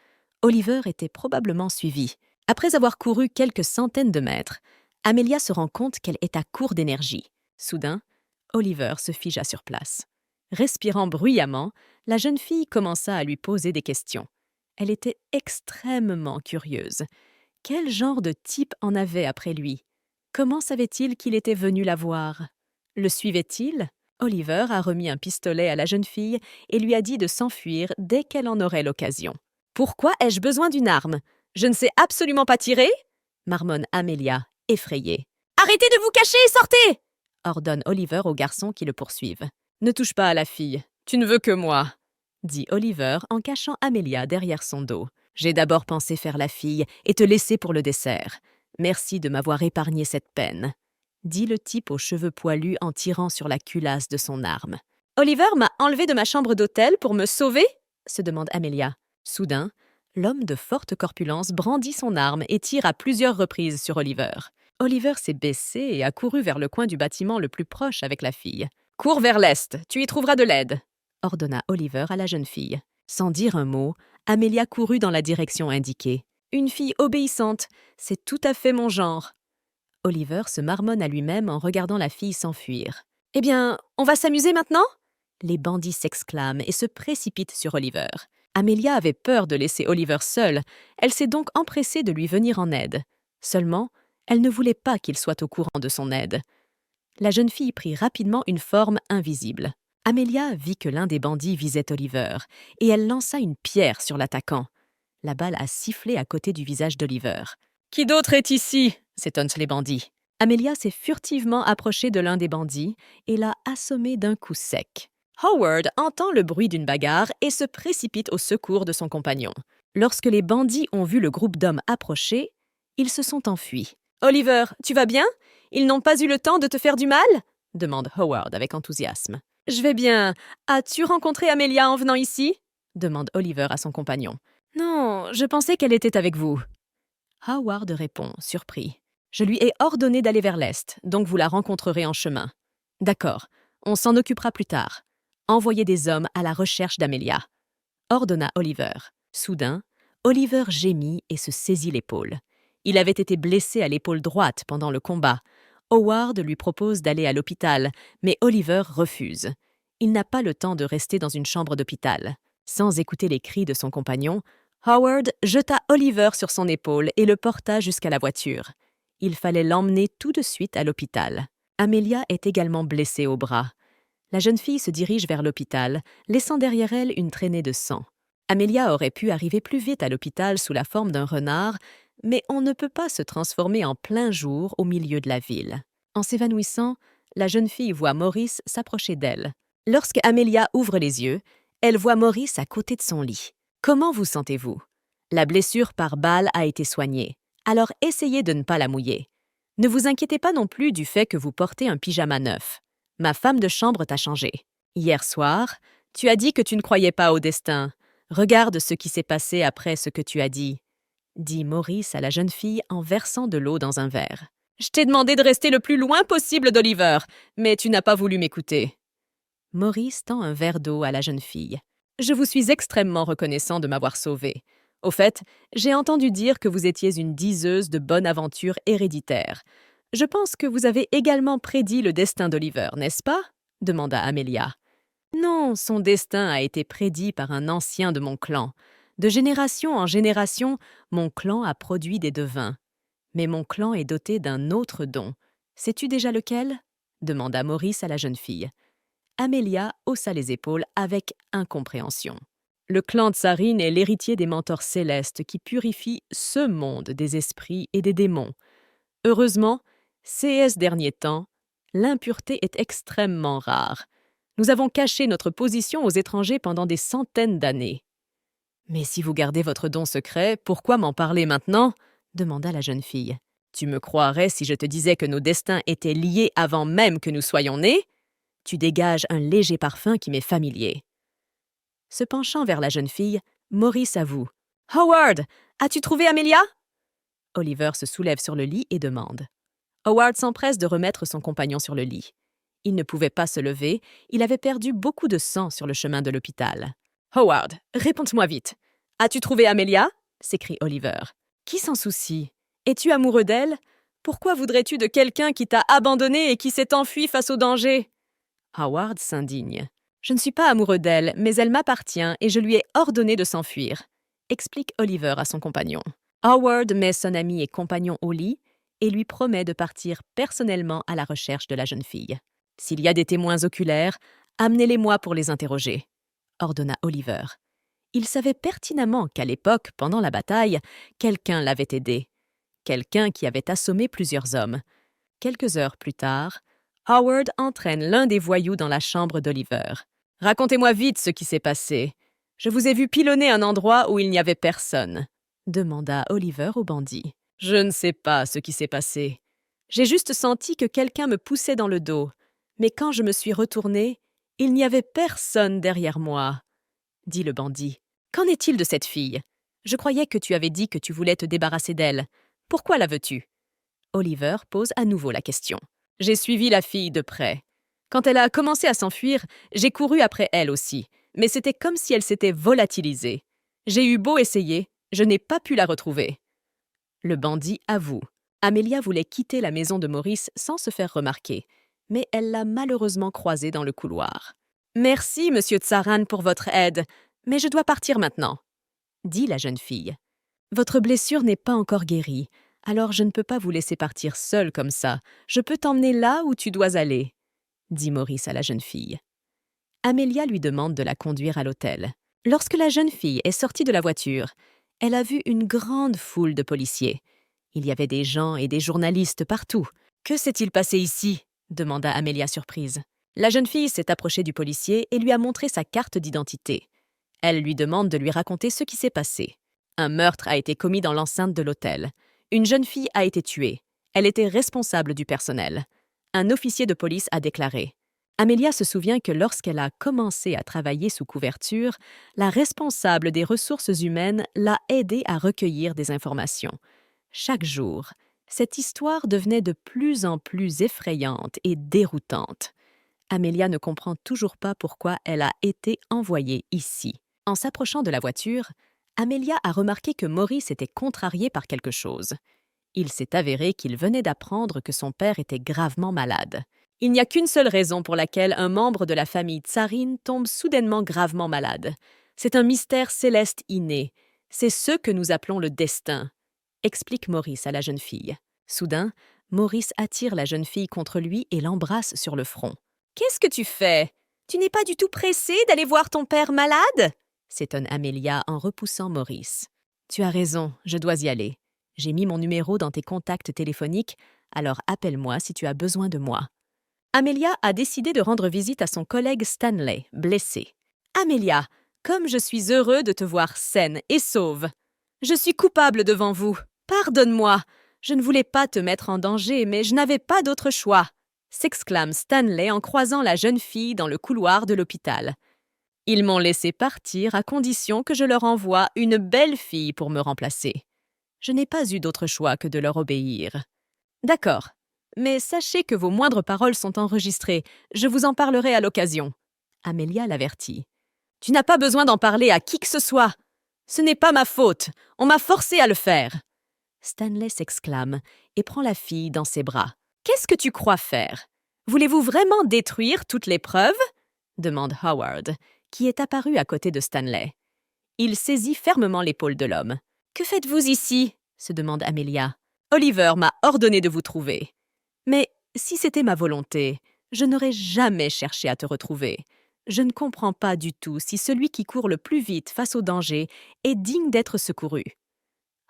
Oliver était probablement suivi. Après avoir couru quelques centaines de mètres, Amelia se rend compte qu'elle est à court d'énergie. Soudain, Oliver se figea sur place. Respirant bruyamment, la jeune fille commença à lui poser des questions. Elle était extrêmement curieuse. Quel genre de type en avait après lui? Comment savait-il qu'il était venu la voir? Le suivait-il? Oliver a remis un pistolet à la jeune fille et lui a dit de s'enfuir dès qu'elle en aurait l'occasion. « Pourquoi ai-je besoin d'une arme? Je ne sais absolument pas tirer ?» marmonne Amelia, effrayée. « Arrêtez de vous cacher et sortez !» ordonne Oliver aux garçons qui le poursuivent. « Ne touche pas à la fille, tu ne veux que moi !» dit Oliver en cachant Amelia derrière son dos. « J'ai d'abord pensé faire la fille et te laisser pour le dessert. Merci de m'avoir épargné cette peine. » dit le type aux cheveux poilus en tirant sur la culasse de son arme. « Oliver m'a enlevé de ma chambre d'hôtel pour me sauver ?» se demande Amelia. Soudain, l'homme de forte corpulence brandit son arme et tire à plusieurs reprises sur Oliver. Oliver s'est baissé et a couru vers le coin du bâtiment le plus proche avec la fille. « Cours vers l'est, tu y trouveras de l'aide !» ordonna Oliver à la jeune fille. Sans dire un mot, Amelia courut dans la direction indiquée. « Une fille obéissante, c'est tout à fait mon genre !» Oliver se marmonne à lui-même en regardant la fille s'enfuir. « Eh bien, on va s'amuser maintenant ?» Les bandits s'exclament et se précipitent sur Oliver. Amelia avait peur de laisser Oliver seul, elle s'est donc empressée de lui venir en aide. Seulement, elle ne voulait pas qu'il soit au courant de son aide. La jeune fille prit rapidement une forme invisible. Amelia vit que l'un des bandits visait Oliver, et elle lança une pierre sur l'attaquant. La balle a sifflé à côté du visage d'Oliver. « Qui d'autre est ici ?» s'étonnent les bandits. Amelia s'est furtivement approchée de l'un des bandits et l'a assommé d'un coup sec. Howard entend le bruit d'une bagarre et se précipite au secours de son compagnon. Lorsque les bandits ont vu le groupe d'hommes approcher, ils se sont enfuis. « Oliver, tu vas bien? Ils n'ont pas eu le temps de te faire du mal ?» demande Howard avec enthousiasme. « Je vais bien. As-tu rencontré Amelia en venant ici ?» demande Oliver à son compagnon. « Non, je pensais qu'elle était avec vous. » Howard répond, surpris. « Je lui ai ordonné d'aller vers l'est, donc vous la rencontrerez en chemin. »« D'accord, on s'en occupera plus tard. Envoyez des hommes à la recherche d'Amelia. » ordonna Oliver. Soudain, Oliver gémit et se saisit l'épaule. Il avait été blessé à l'épaule droite pendant le combat. Howard lui propose d'aller à l'hôpital, mais Oliver refuse. Il n'a pas le temps de rester dans une chambre d'hôpital. Sans écouter les cris de son compagnon, Howard jeta Oliver sur son épaule et le porta jusqu'à la voiture. Il fallait l'emmener tout de suite à l'hôpital. Amelia est également blessée au bras. La jeune fille se dirige vers l'hôpital, laissant derrière elle une traînée de sang. Amelia aurait pu arriver plus vite à l'hôpital sous la forme d'un renard, mais on ne peut pas se transformer en plein jour au milieu de la ville. En s'évanouissant, la jeune fille voit Maurice s'approcher d'elle. Lorsque Amelia ouvre les yeux, elle voit Maurice à côté de son lit. « Comment vous sentez-vous? » La blessure par balle a été soignée, alors essayez de ne pas la mouiller. Ne vous inquiétez pas non plus du fait que vous portez un pyjama neuf. Ma femme de chambre t'a changé. Hier soir, tu as dit que tu ne croyais pas au destin. Regarde ce qui s'est passé après ce que tu as dit Maurice à la jeune fille en versant de l'eau dans un verre. « Je t'ai demandé de rester le plus loin possible d'Oliver, mais tu n'as pas voulu m'écouter. » Maurice tend un verre d'eau à la jeune fille. « Je vous suis extrêmement reconnaissant de m'avoir sauvée. Au fait, j'ai entendu dire que vous étiez une diseuse de bonne aventure héréditaire. Je pense que vous avez également prédit le destin d'Oliver, n'est-ce pas ?» demanda Amelia. « Non, son destin a été prédit par un ancien de mon clan. De génération en génération, mon clan a produit des devins. Mais mon clan est doté d'un autre don. Sais-tu déjà lequel ?» demanda Maurice à la jeune fille. Amelia haussa les épaules avec incompréhension. Le clan Tsarine est l'héritier des mentors célestes qui purifient ce monde des esprits et des démons. Heureusement, ces derniers temps, l'impureté est extrêmement rare. Nous avons caché notre position aux étrangers pendant des centaines d'années. « Mais si vous gardez votre don secret, pourquoi m'en parler maintenant ?» demanda la jeune fille. « Tu me croirais si je te disais que nos destins étaient liés avant même que nous soyons nés? Tu dégages un léger parfum qui m'est familier. » Se penchant vers la jeune fille, Maurice avoue. « Howard, as-tu trouvé Amelia ?» Oliver se soulève sur le lit et demande. Howard s'empresse de remettre son compagnon sur le lit. Il ne pouvait pas se lever, il avait perdu beaucoup de sang sur le chemin de l'hôpital. « Howard, réponds-moi vite. As-tu trouvé Amelia ?» s'écrie Oliver. « Qui s'en soucie? Es-tu amoureux d'elle? Pourquoi voudrais-tu de quelqu'un qui t'a abandonné et qui s'est enfui face au danger ?» Howard s'indigne. « Je ne suis pas amoureux d'elle, mais elle m'appartient et je lui ai ordonné de s'enfuir », explique Oliver à son compagnon. Howard met son ami et compagnon au lit et lui promet de partir personnellement à la recherche de la jeune fille. « S'il y a des témoins oculaires, amenez-les-moi pour les interroger », ordonna Oliver. Il savait pertinemment qu'à l'époque, pendant la bataille, quelqu'un l'avait aidé. Quelqu'un qui avait assommé plusieurs hommes. Quelques heures plus tard, Howard entraîne l'un des voyous dans la chambre d'Oliver. « Racontez-moi vite ce qui s'est passé. Je vous ai vu pilonner un endroit où il n'y avait personne », demanda Oliver au bandit. « Je ne sais pas ce qui s'est passé. J'ai juste senti que quelqu'un me poussait dans le dos. Mais quand je me suis retourné, il n'y avait personne derrière moi, » dit le bandit. « Qu'en est-il de cette fille? Je croyais que tu avais dit que tu voulais te débarrasser d'elle. Pourquoi la veux-tu » Oliver pose à nouveau la question. « J'ai suivi la fille de près. Quand elle a commencé à s'enfuir, j'ai couru après elle aussi, mais c'était comme si elle s'était volatilisée. J'ai eu beau essayer, je n'ai pas pu la retrouver. » Le bandit avoue. Amelia voulait quitter la maison de Maurice sans se faire remarquer, mais elle l'a malheureusement croisé dans le couloir. « Merci, monsieur Tsaran, pour votre aide, mais je dois partir maintenant, » dit la jeune fille. « Votre blessure n'est pas encore guérie, alors je ne peux pas vous laisser partir seule comme ça. Je peux t'emmener là où tu dois aller, » dit Maurice à la jeune fille. Amelia lui demande de la conduire à l'hôtel. Lorsque la jeune fille est sortie de la voiture, elle a vu une grande foule de policiers. Il y avait des gens et des journalistes partout. « Que s'est-il passé ici ?» demanda Amelia surprise. La jeune fille s'est approchée du policier et lui a montré sa carte d'identité. Elle lui demande de lui raconter ce qui s'est passé. Un meurtre a été commis dans l'enceinte de l'hôtel. Une jeune fille a été tuée. Elle était responsable du personnel. Un officier de police a déclaré. Amelia se souvient que lorsqu'elle a commencé à travailler sous couverture, la responsable des ressources humaines l'a aidée à recueillir des informations. Chaque jour, cette histoire devenait de plus en plus effrayante et déroutante. Amelia ne comprend toujours pas pourquoi elle a été envoyée ici. En s'approchant de la voiture, Amelia a remarqué que Maurice était contrarié par quelque chose. Il s'est avéré qu'il venait d'apprendre que son père était gravement malade. Il n'y a qu'une seule raison pour laquelle un membre de la famille Tsarine tombe soudainement gravement malade. C'est un mystère céleste inné. C'est ce que nous appelons le destin, explique Maurice à la jeune fille. Soudain, Maurice attire la jeune fille contre lui et l'embrasse sur le front. « Qu'est-ce que tu fais? Tu n'es pas du tout pressée d'aller voir ton père malade ?» s'étonne Amelia en repoussant Maurice. « Tu as raison, je dois y aller. J'ai mis mon numéro dans tes contacts téléphoniques, alors appelle-moi si tu as besoin de moi. » Amelia a décidé de rendre visite à son collègue Stanley, blessé. « Amelia, comme je suis heureux de te voir saine et sauve. Je suis coupable devant vous. Pardonne-moi. Je ne voulais pas te mettre en danger, mais je n'avais pas d'autre choix, » s'exclame Stanley en croisant la jeune fille dans le couloir de l'hôpital. « Ils m'ont laissé partir à condition que je leur envoie une belle fille pour me remplacer. Je n'ai pas eu d'autre choix que de leur obéir. »« D'accord, mais sachez que vos moindres paroles sont enregistrées. Je vous en parlerai à l'occasion. » Amelia l'avertit. « Tu n'as pas besoin d'en parler à qui que ce soit. Ce n'est pas ma faute. On m'a forcé à le faire. » Stanley s'exclame et prend la fille dans ses bras. « Qu'est-ce que tu crois faire? Voulez-vous vraiment détruire toutes les preuves ?» demande Howard, qui est apparu à côté de Stanley. Il saisit fermement l'épaule de l'homme. « Que faites-vous ici ?» se demande Amelia. « Oliver m'a ordonné de vous trouver. Mais si c'était ma volonté, je n'aurais jamais cherché à te retrouver. Je ne comprends pas du tout si celui qui court le plus vite face au danger est digne d'être secouru.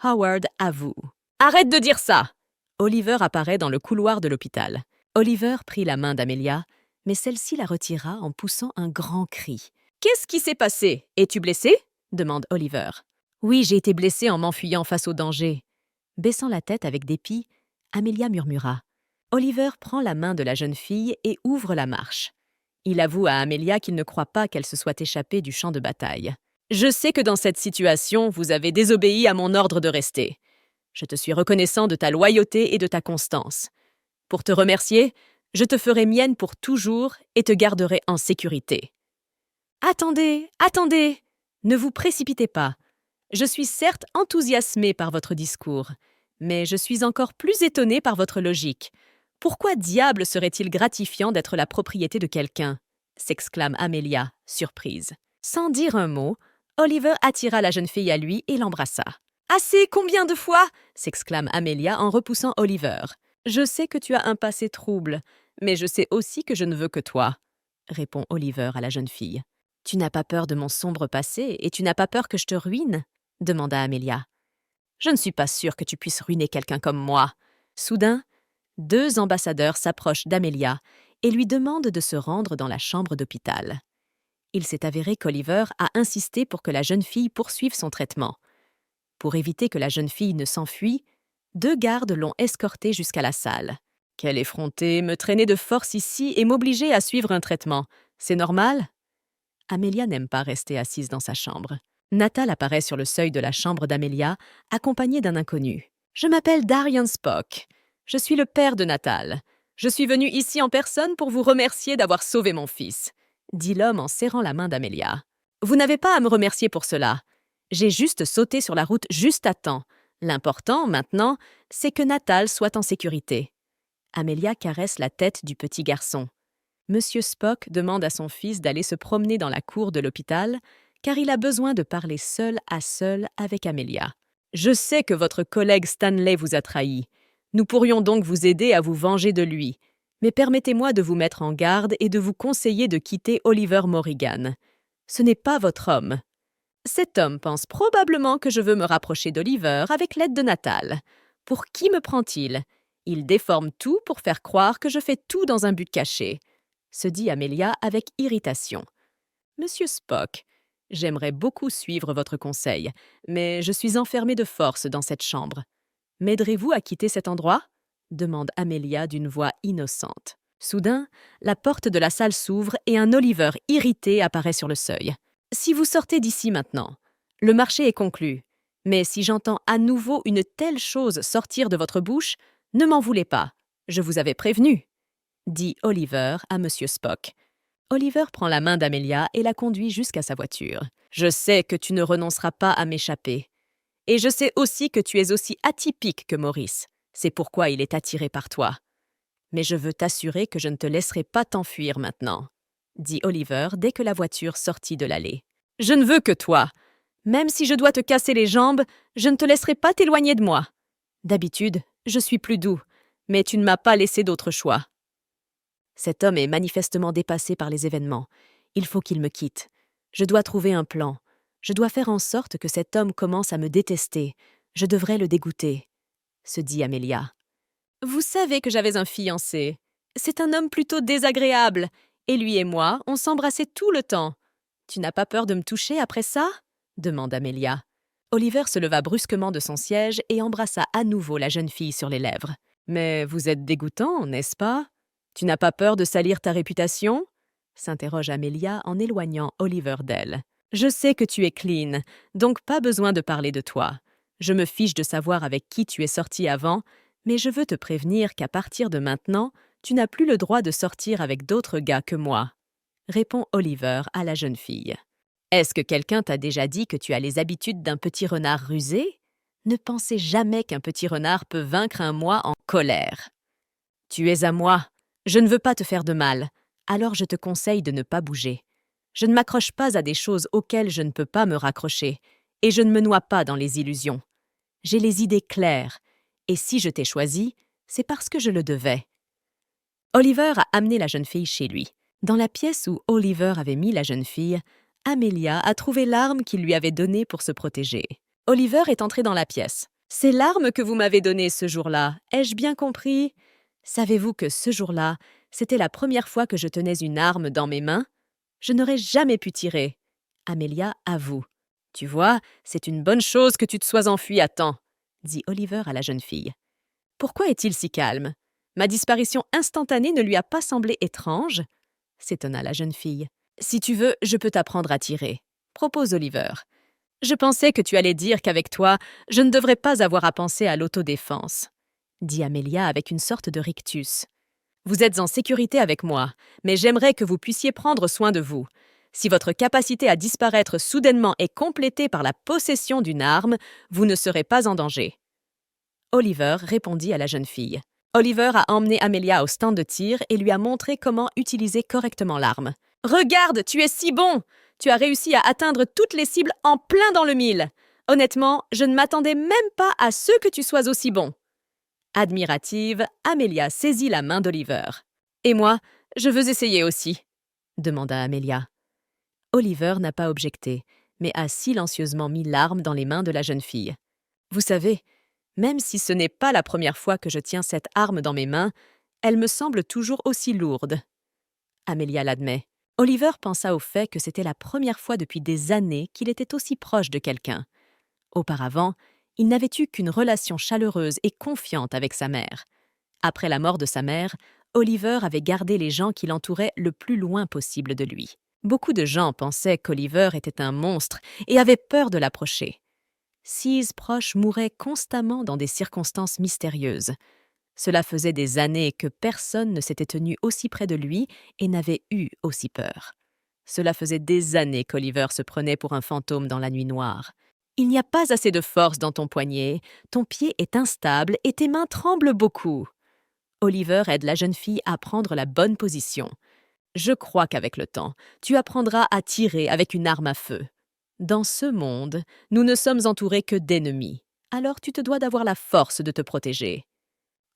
Howard avoue. Arrête de dire ça! Oliver apparaît dans le couloir de l'hôpital. Oliver prit la main d'Amelia, mais celle-ci la retira en poussant un grand cri. Qu'est-ce qui s'est passé? Es-tu blessé? Demande Oliver. Oui, j'ai été blessé en m'enfuyant face au danger. Baissant la tête avec dépit, Amelia murmura. Oliver prend la main de la jeune fille et ouvre la marche. Il avoue à Amelia qu'il ne croit pas qu'elle se soit échappée du champ de bataille. Je sais que dans cette situation, vous avez désobéi à mon ordre de rester. Je te suis reconnaissant de ta loyauté et de ta constance. Pour te remercier, je te ferai mienne pour toujours et te garderai en sécurité. Attendez, attendez! Ne vous précipitez pas. Je suis certes enthousiasmée par votre discours, mais je suis encore plus étonnée par votre logique. Pourquoi diable serait-il gratifiant d'être la propriété de quelqu'un? S'exclame Amelia, surprise. Sans dire un mot, Oliver attira la jeune fille à lui et l'embrassa. Assez, combien de fois? S'exclame Amelia en repoussant Oliver. Je sais que tu as un passé trouble, mais je sais aussi que je ne veux que toi, répond Oliver à la jeune fille. Tu n'as pas peur de mon sombre passé et tu n'as pas peur que je te ruine? Demanda Amelia. Je ne suis pas sûre que tu puisses ruiner quelqu'un comme moi. Soudain, 2 ambassadeurs s'approchent d'Amelia et lui demandent de se rendre dans la chambre d'hôpital. Il s'est avéré qu'Oliver a insisté pour que la jeune fille poursuive son traitement. Pour éviter que la jeune fille ne s'enfuie, 2 gardes l'ont escortée jusqu'à la salle. Quelle effrontée, me traîner de force ici et m'obliger à suivre un traitement. C'est normal? Amelia n'aime pas rester assise dans sa chambre. Natal apparaît sur le seuil de la chambre d'Amelia, accompagné d'un inconnu. « Je m'appelle Darian Spock. Je suis le père de Natal. Je suis venu ici en personne pour vous remercier d'avoir sauvé mon fils, » dit l'homme en serrant la main d'Amelia. « Vous n'avez pas à me remercier pour cela. J'ai juste sauté sur la route juste à temps. L'important, maintenant, c'est que Natal soit en sécurité. » Amelia caresse la tête du petit garçon. Monsieur Spock demande à son fils d'aller se promener dans la cour de l'hôpital, car il a besoin de parler seul à seul avec Amelia. « Je sais que votre collègue Stanley vous a trahi. Nous pourrions donc vous aider à vous venger de lui. Mais permettez-moi de vous mettre en garde et de vous conseiller de quitter Oliver Morrigan. Ce n'est pas votre homme. Cet homme pense probablement que je veux me rapprocher d'Oliver avec l'aide de Natal. Pour qui me prend-il? Il déforme tout pour faire croire que je fais tout dans un but caché, » se dit Amelia avec irritation. « Monsieur Spock, j'aimerais beaucoup suivre votre conseil, mais je suis enfermée de force dans cette chambre. M'aiderez-vous à quitter cet endroit? » demande Amelia d'une voix innocente. Soudain, la porte de la salle s'ouvre et un Oliver irrité apparaît sur le seuil. « Si vous sortez d'ici maintenant, le marché est conclu. Mais si j'entends à nouveau une telle chose sortir de votre bouche, ne m'en voulez pas. Je vous avais prévenu, » dit Oliver à Monsieur Spock. Oliver prend la main d'Amelia et la conduit jusqu'à sa voiture. « Je sais que tu ne renonceras pas à m'échapper. Et je sais aussi que tu es aussi atypique que Maurice. C'est pourquoi il est attiré par toi. Mais je veux t'assurer que je ne te laisserai pas t'enfuir maintenant, » dit Oliver dès que la voiture sortit de l'allée. « Je ne veux que toi. Même si je dois te casser les jambes, je ne te laisserai pas t'éloigner de moi. D'habitude, je suis plus doux, mais tu ne m'as pas laissé d'autre choix. » Cet homme est manifestement dépassé par les événements. Il faut qu'il me quitte. Je dois trouver un plan. Je dois faire en sorte que cet homme commence à me détester. Je devrais le dégoûter, se dit Amelia. Vous savez que j'avais un fiancé. C'est un homme plutôt désagréable. Et lui et moi, on s'embrassait tout le temps. Tu n'as pas peur de me toucher après ça? Demande Amelia. Oliver se leva brusquement de son siège et embrassa à nouveau la jeune fille sur les lèvres. Mais vous êtes dégoûtant, n'est-ce pas? Tu n'as pas peur de salir ta réputation? S'interroge Amelia en éloignant Oliver d'elle. Je sais que tu es clean, donc pas besoin de parler de toi. Je me fiche de savoir avec qui tu es sorti avant, mais je veux te prévenir qu'à partir de maintenant, tu n'as plus le droit de sortir avec d'autres gars que moi, répond Oliver à la jeune fille. Est-ce que quelqu'un t'a déjà dit que tu as les habitudes d'un petit renard rusé? Ne pensez jamais qu'un petit renard peut vaincre un moi en colère. Tu es à moi. Je ne veux pas te faire de mal, alors je te conseille de ne pas bouger. Je ne m'accroche pas à des choses auxquelles je ne peux pas me raccrocher, et je ne me noie pas dans les illusions. J'ai les idées claires, et si je t'ai choisi, c'est parce que je le devais. Oliver a amené la jeune fille chez lui. Dans la pièce où Oliver avait mis la jeune fille, Amelia a trouvé l'arme qu'il lui avait donnée pour se protéger. Oliver est entré dans la pièce. « C'est l'arme que vous m'avez donnée ce jour-là, ai-je bien compris? Savez-vous que ce jour-là, c'était la première fois que je tenais une arme dans mes mains? Je n'aurais jamais pu tirer. » Amelia avoue. « Tu vois, c'est une bonne chose que tu te sois enfuie à temps, » dit Oliver à la jeune fille. « Pourquoi est-il si calme? Ma disparition instantanée ne lui a pas semblé étrange ?» s'étonna la jeune fille. « Si tu veux, je peux t'apprendre à tirer, » propose Oliver. « Je pensais que tu allais dire qu'avec toi, je ne devrais pas avoir à penser à l'autodéfense, » dit Amelia avec une sorte de rictus. « Vous êtes en sécurité avec moi, mais j'aimerais que vous puissiez prendre soin de vous. Si votre capacité à disparaître soudainement est complétée par la possession d'une arme, vous ne serez pas en danger. » Oliver répondit à la jeune fille. Oliver a emmené Amelia au stand de tir et lui a montré comment utiliser correctement l'arme. « Regarde, tu es si bon! Tu as réussi à atteindre toutes les cibles en plein dans le mille. Honnêtement, je ne m'attendais même pas à ce que tu sois aussi bon. » Admirative, Amelia saisit la main d'Oliver. « Et moi, je veux essayer aussi, » demanda Amelia. Oliver n'a pas objecté, mais a silencieusement mis l'arme dans les mains de la jeune fille. « Vous savez, même si ce n'est pas la première fois que je tiens cette arme dans mes mains, elle me semble toujours aussi lourde. » Amelia l'admet. Oliver pensa au fait que c'était la première fois depuis des années qu'il était aussi proche de quelqu'un. Auparavant, il n'avait eu qu'une relation chaleureuse et confiante avec sa mère. Après la mort de sa mère, Oliver avait gardé les gens qui l'entouraient le plus loin possible de lui. Beaucoup de gens pensaient qu'Oliver était un monstre et avaient peur de l'approcher. 6 proches mouraient constamment dans des circonstances mystérieuses. Cela faisait des années que personne ne s'était tenu aussi près de lui et n'avait eu aussi peur. Cela faisait des années qu'Oliver se prenait pour un fantôme dans la nuit noire. « Il n'y a pas assez de force dans ton poignet, ton pied est instable et tes mains tremblent beaucoup. » Oliver aide la jeune fille à prendre la bonne position. « Je crois qu'avec le temps, tu apprendras à tirer avec une arme à feu. Dans ce monde, nous ne sommes entourés que d'ennemis, alors tu te dois d'avoir la force de te protéger. »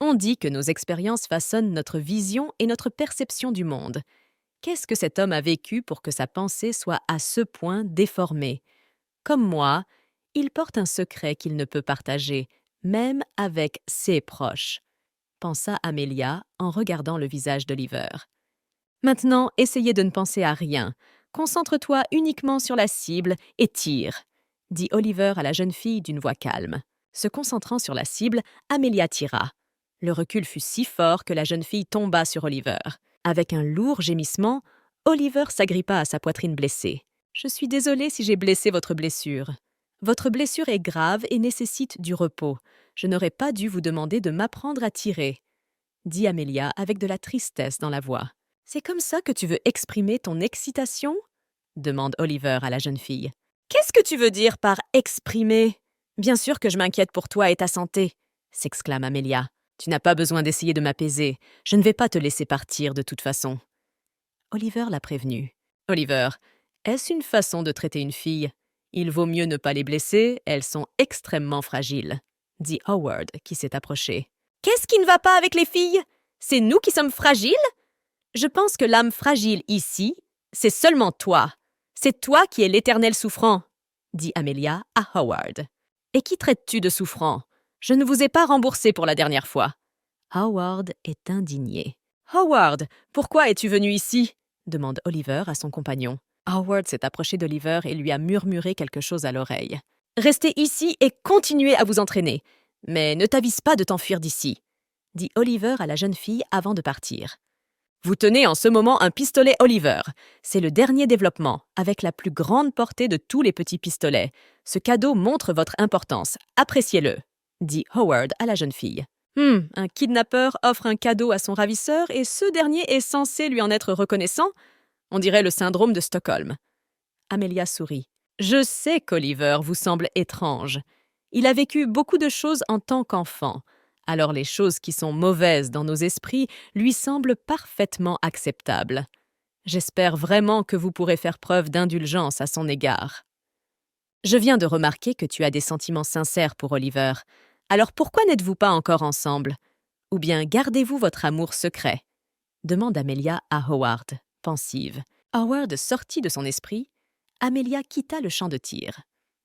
On dit que nos expériences façonnent notre vision et notre perception du monde. Qu'est-ce que cet homme a vécu pour que sa pensée soit à ce point déformée? Comme moi, il porte un secret qu'il ne peut partager, même avec ses proches, pensa Amelia en regardant le visage d'Oliver. Maintenant, essayez de ne penser à rien. Concentre-toi uniquement sur la cible et tire, dit Oliver à la jeune fille d'une voix calme. Se concentrant sur la cible, Amelia tira. Le recul fut si fort que la jeune fille tomba sur Oliver. Avec un lourd gémissement, Oliver s'agrippa à sa poitrine blessée. « Je suis désolée si j'ai blessé votre blessure. Votre blessure est grave et nécessite du repos. Je n'aurais pas dû vous demander de m'apprendre à tirer, » dit Amelia avec de la tristesse dans la voix. « C'est comme ça que tu veux exprimer ton excitation ?» demande Oliver à la jeune fille. « Qu'est-ce que tu veux dire par « exprimer » ? Bien sûr que je m'inquiète pour toi et ta santé, s'exclame Amelia. Tu n'as pas besoin d'essayer de m'apaiser. Je ne vais pas te laisser partir de toute façon. Oliver l'a prévenu. Oliver, est-ce une façon de traiter une fille? Il vaut mieux ne pas les blesser, elles sont extrêmement fragiles, dit Howard qui s'est approché. Qu'est-ce qui ne va pas avec les filles? C'est nous qui sommes fragiles? Je pense que l'âme fragile ici, c'est seulement toi. C'est toi qui es l'éternel souffrant, dit Amelia à Howard. Et qui traites-tu de souffrant? Je ne vous ai pas remboursé pour la dernière fois. Howard est indigné. Howard, pourquoi es-tu venu ici? Demande Oliver à son compagnon. Howard s'est approché d'Oliver et lui a murmuré quelque chose à l'oreille. Restez ici et continuez à vous entraîner. Mais ne t'avise pas de t'enfuir d'ici, dit Oliver à la jeune fille avant de partir. Vous tenez en ce moment un pistolet Oliver. C'est le dernier développement, avec la plus grande portée de tous les petits pistolets. Ce cadeau montre votre importance. Appréciez-le, dit Howard à la jeune fille. Un kidnappeur offre un cadeau à son ravisseur et ce dernier est censé lui en être reconnaissant? On dirait le syndrome de Stockholm. Amelia sourit. Je sais qu'Oliver vous semble étrange. Il a vécu beaucoup de choses en tant qu'enfant. Alors les choses qui sont mauvaises dans nos esprits lui semblent parfaitement acceptables. J'espère vraiment que vous pourrez faire preuve d'indulgence à son égard. Je viens de remarquer que tu as des sentiments sincères pour Oliver. Alors pourquoi n'êtes-vous pas encore ensemble? Ou bien gardez-vous votre amour secret? Demande Amelia à Howard. Pensive. Howard sortit de son esprit. Amelia quitta le champ de tir.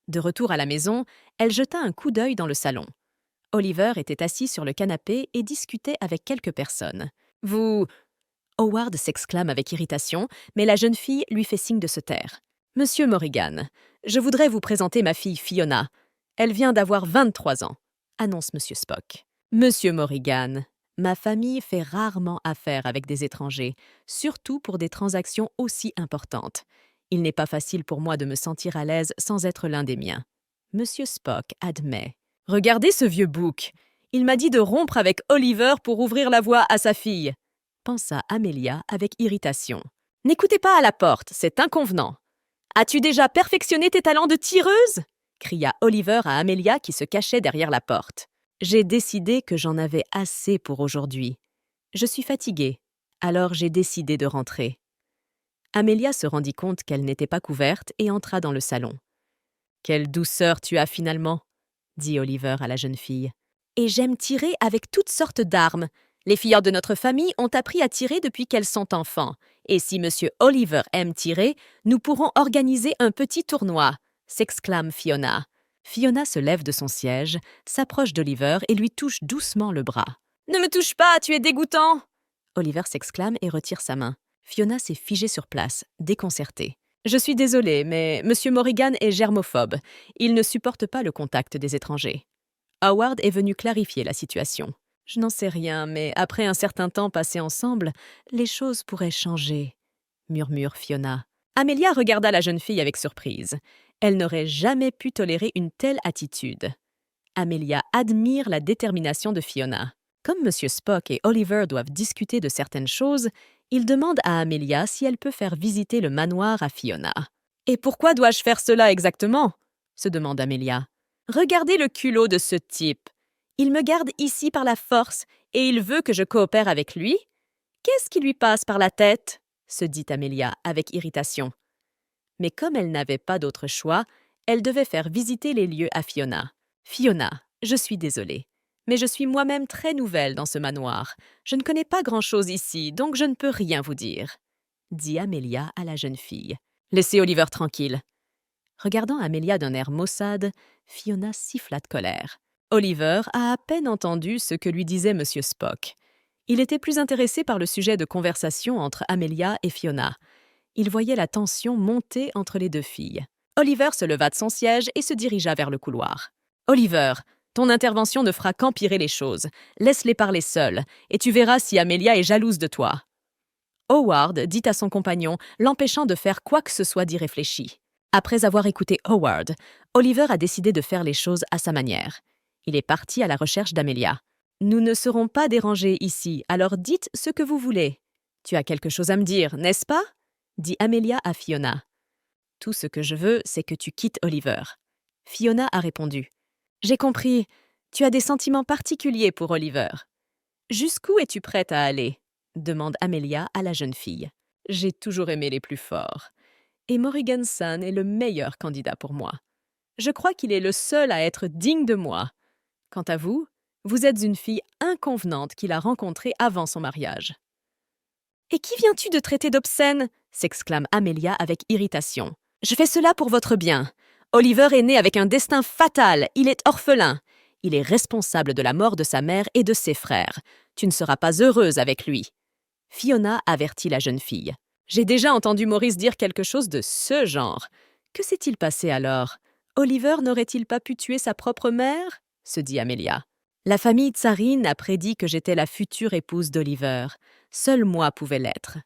De retour à la maison, elle jeta un coup d'œil dans le salon. Oliver était assis sur le canapé et discutait avec quelques personnes. « Vous… » Howard s'exclame avec irritation, mais la jeune fille lui fait signe de se taire. « Monsieur Morrigan, je voudrais vous présenter ma fille Fiona. Elle vient d'avoir 23 ans, » annonce Monsieur Spock. « Monsieur Morrigan, ma famille fait rarement affaire avec des étrangers, surtout pour des transactions aussi importantes. Il n'est pas facile pour moi de me sentir à l'aise sans être l'un des miens. » Monsieur Spock admet. « Regardez ce vieux bouc. Il m'a dit de rompre avec Oliver pour ouvrir la voie à sa fille. » pensa Amelia avec irritation. « N'écoutez pas à la porte, c'est inconvenant. As-tu déjà perfectionné tes talents de tireuse ?» cria Oliver à Amelia qui se cachait derrière la porte. « J'ai décidé que j'en avais assez pour aujourd'hui. Je suis fatiguée, alors j'ai décidé de rentrer. » Amelia se rendit compte qu'elle n'était pas couverte et entra dans le salon. « Quelle douceur tu as finalement !» dit Oliver à la jeune fille. « Et j'aime tirer avec toutes sortes d'armes. Les filles de notre famille ont appris à tirer depuis qu'elles sont enfants. Et si Monsieur Oliver aime tirer, nous pourrons organiser un petit tournoi !» s'exclame Fiona. Fiona se lève de son siège, s'approche d'Oliver et lui touche doucement le bras. « Ne me touche pas, tu es dégoûtant !» Oliver s'exclame et retire sa main. Fiona s'est figée sur place, déconcertée. « Je suis désolée, mais Monsieur Morrigan est germophobe. Il ne supporte pas le contact des étrangers. » Howard est venu clarifier la situation. « Je n'en sais rien, mais après un certain temps passé ensemble, les choses pourraient changer, » murmure Fiona. Amelia regarda la jeune fille avec surprise. Elle n'aurait jamais pu tolérer une telle attitude. Amelia admire la détermination de Fiona. Comme Monsieur Spock et Oliver doivent discuter de certaines choses, il demande à Amelia si elle peut faire visiter le manoir à Fiona. « Et pourquoi dois-je faire cela exactement ?» se demande Amelia. « Regardez le culot de ce type. Il me garde ici par la force et il veut que je coopère avec lui. Qu'est-ce qui lui passe par la tête ?» se dit Amelia avec irritation. Mais comme elle n'avait pas d'autre choix, elle devait faire visiter les lieux à Fiona. « Fiona, je suis désolée, mais je suis moi-même très nouvelle dans ce manoir. Je ne connais pas grand-chose ici, donc je ne peux rien vous dire, » dit Amelia à la jeune fille. « Laissez Oliver tranquille. » Regardant Amelia d'un air maussade, Fiona siffla de colère. Oliver a à peine entendu ce que lui disait Monsieur Spock. Il était plus intéressé par le sujet de conversation entre Amelia et Fiona. Il voyait la tension monter entre les deux filles. Oliver se leva de son siège et se dirigea vers le couloir. « Oliver, ton intervention ne fera qu'empirer les choses. Laisse-les parler seuls, et tu verras si Amelia est jalouse de toi. » Howard dit à son compagnon, l'empêchant de faire quoi que ce soit d'irréfléchi. Après avoir écouté Howard, Oliver a décidé de faire les choses à sa manière. Il est parti à la recherche d'Amelia. « Nous ne serons pas dérangés ici, alors dites ce que vous voulez. Tu as quelque chose à me dire, n'est-ce pas ?» dit Amelia à Fiona. « Tout ce que je veux, c'est que tu quittes Oliver. » Fiona a répondu. « J'ai compris. Tu as des sentiments particuliers pour Oliver. »« Jusqu'où es-tu prête à aller ?» demande Amelia à la jeune fille. « J'ai toujours aimé les plus forts. Et Morrigan Sun est le meilleur candidat pour moi. Je crois qu'il est le seul à être digne de moi. Quant à vous, vous êtes une fille inconvenante qu'il a rencontrée avant son mariage. »« Et qui viens-tu de traiter d'obscène ?» s'exclame Amelia avec irritation. « Je fais cela pour votre bien. Oliver est né avec un destin fatal, il est orphelin. Il est responsable de la mort de sa mère et de ses frères. Tu ne seras pas heureuse avec lui. » Fiona avertit la jeune fille. « J'ai déjà entendu Maurice dire quelque chose de ce genre. Que s'est-il passé alors? Oliver n'aurait-il pas pu tuer sa propre mère ?» se dit Amelia. « La famille tsarine a prédit que j'étais la future épouse d'Oliver. Seul moi pouvais l'être, »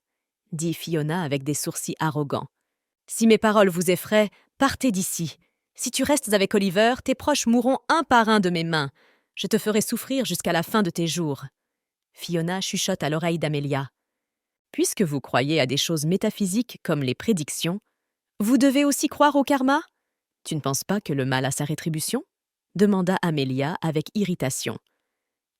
dit Fiona avec des sourcils arrogants. « Si mes paroles vous effraient, partez d'ici. Si tu restes avec Oliver, tes proches mourront un par un de mes mains. Je te ferai souffrir jusqu'à la fin de tes jours. » Fiona chuchote à l'oreille d'Amelia. « Puisque vous croyez à des choses métaphysiques comme les prédictions, vous devez aussi croire au karma? Tu ne penses pas que le mal a sa rétribution ?» demanda Amelia avec irritation.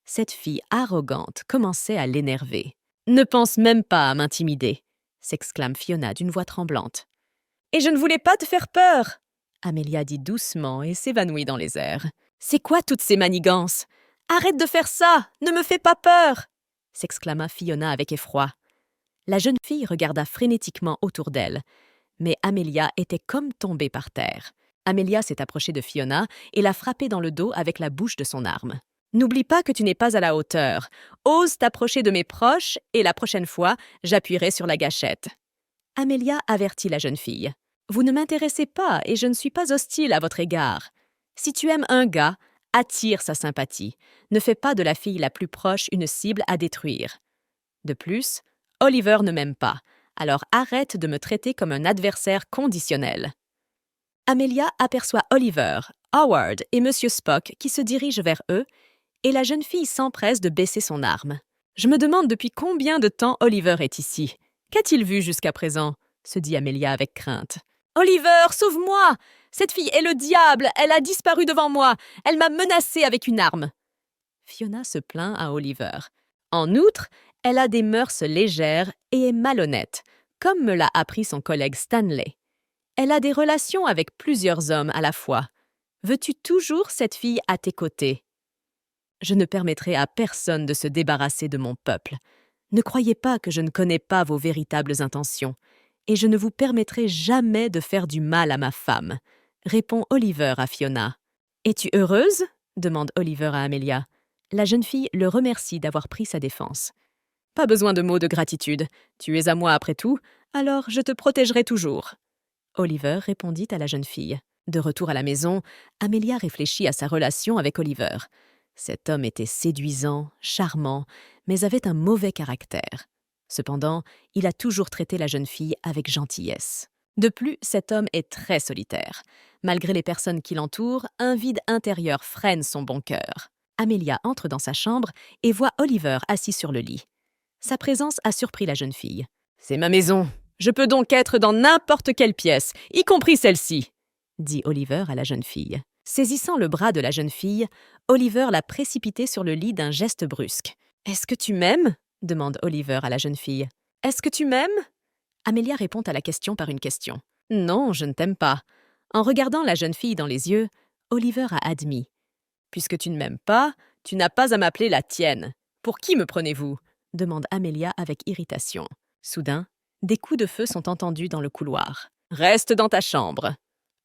Cette fille arrogante commençait à l'énerver. « Ne pense même pas à m'intimider !» s'exclame Fiona d'une voix tremblante. « Et je ne voulais pas te faire peur !» Amelia dit doucement et s'évanouit dans les airs. « C'est quoi toutes ces manigances? Arrête de faire ça! Ne me fais pas peur !» s'exclama Fiona avec effroi. La jeune fille regarda frénétiquement autour d'elle, mais Amelia était comme tombée par terre. Amelia s'est approchée de Fiona et l'a frappée dans le dos avec la bouche de son arme. « N'oublie pas que tu n'es pas à la hauteur. Ose t'approcher de mes proches et la prochaine fois, j'appuierai sur la gâchette. » Amelia avertit la jeune fille. « Vous ne m'intéressez pas et je ne suis pas hostile à votre égard. Si tu aimes un gars, attire sa sympathie. Ne fais pas de la fille la plus proche une cible à détruire. De plus, Oliver ne m'aime pas, alors arrête de me traiter comme un adversaire conditionnel. » Amelia aperçoit Oliver, Howard et Monsieur Spock qui se dirigent vers eux, et la jeune fille s'empresse de baisser son arme. « Je me demande depuis combien de temps Oliver est ici. Qu'a-t-il vu jusqu'à présent ?» se dit Amelia avec crainte. « Oliver, sauve-moi! Cette fille est le diable! Elle a disparu devant moi! Elle m'a menacée avec une arme! » Fiona se plaint à Oliver. En outre, elle a des mœurs légères et est malhonnête, comme me l'a appris son collègue Stanley. Elle a des relations avec plusieurs hommes à la fois. Veux-tu toujours cette fille à tes côtés? Je ne permettrai à personne de se débarrasser de mon peuple. Ne croyez pas que je ne connais pas vos véritables intentions, et je ne vous permettrai jamais de faire du mal à ma femme, répond Oliver à Fiona. Es-tu heureuse? Demande Oliver à Amelia. La jeune fille le remercie d'avoir pris sa défense. Pas besoin de mots de gratitude. Tu es à moi après tout, alors je te protégerai toujours. Oliver répondit à la jeune fille. De retour à la maison, Amelia réfléchit à sa relation avec Oliver. Cet homme était séduisant, charmant, mais avait un mauvais caractère. Cependant, il a toujours traité la jeune fille avec gentillesse. De plus, cet homme est très solitaire. Malgré les personnes qui l'entourent, un vide intérieur freine son bon cœur. Amelia entre dans sa chambre et voit Oliver assis sur le lit. Sa présence a surpris la jeune fille. « C'est ma maison. Je peux donc être dans n'importe quelle pièce, y compris celle-ci, » dit Oliver à la jeune fille. Saisissant le bras de la jeune fille, Oliver l'a précipitée sur le lit d'un geste brusque. « Est-ce que tu m'aimes » demande Oliver à la jeune fille. « Est-ce que tu m'aimes » Amelia répond à la question par une question. « Non, je ne t'aime pas. » En regardant la jeune fille dans les yeux, Oliver a admis. « Puisque tu ne m'aimes pas, tu n'as pas à m'appeler la tienne. Pour qui me prenez-vous » demande Amelia avec irritation. Soudain, des coups de feu sont entendus dans le couloir. « Reste dans ta chambre !»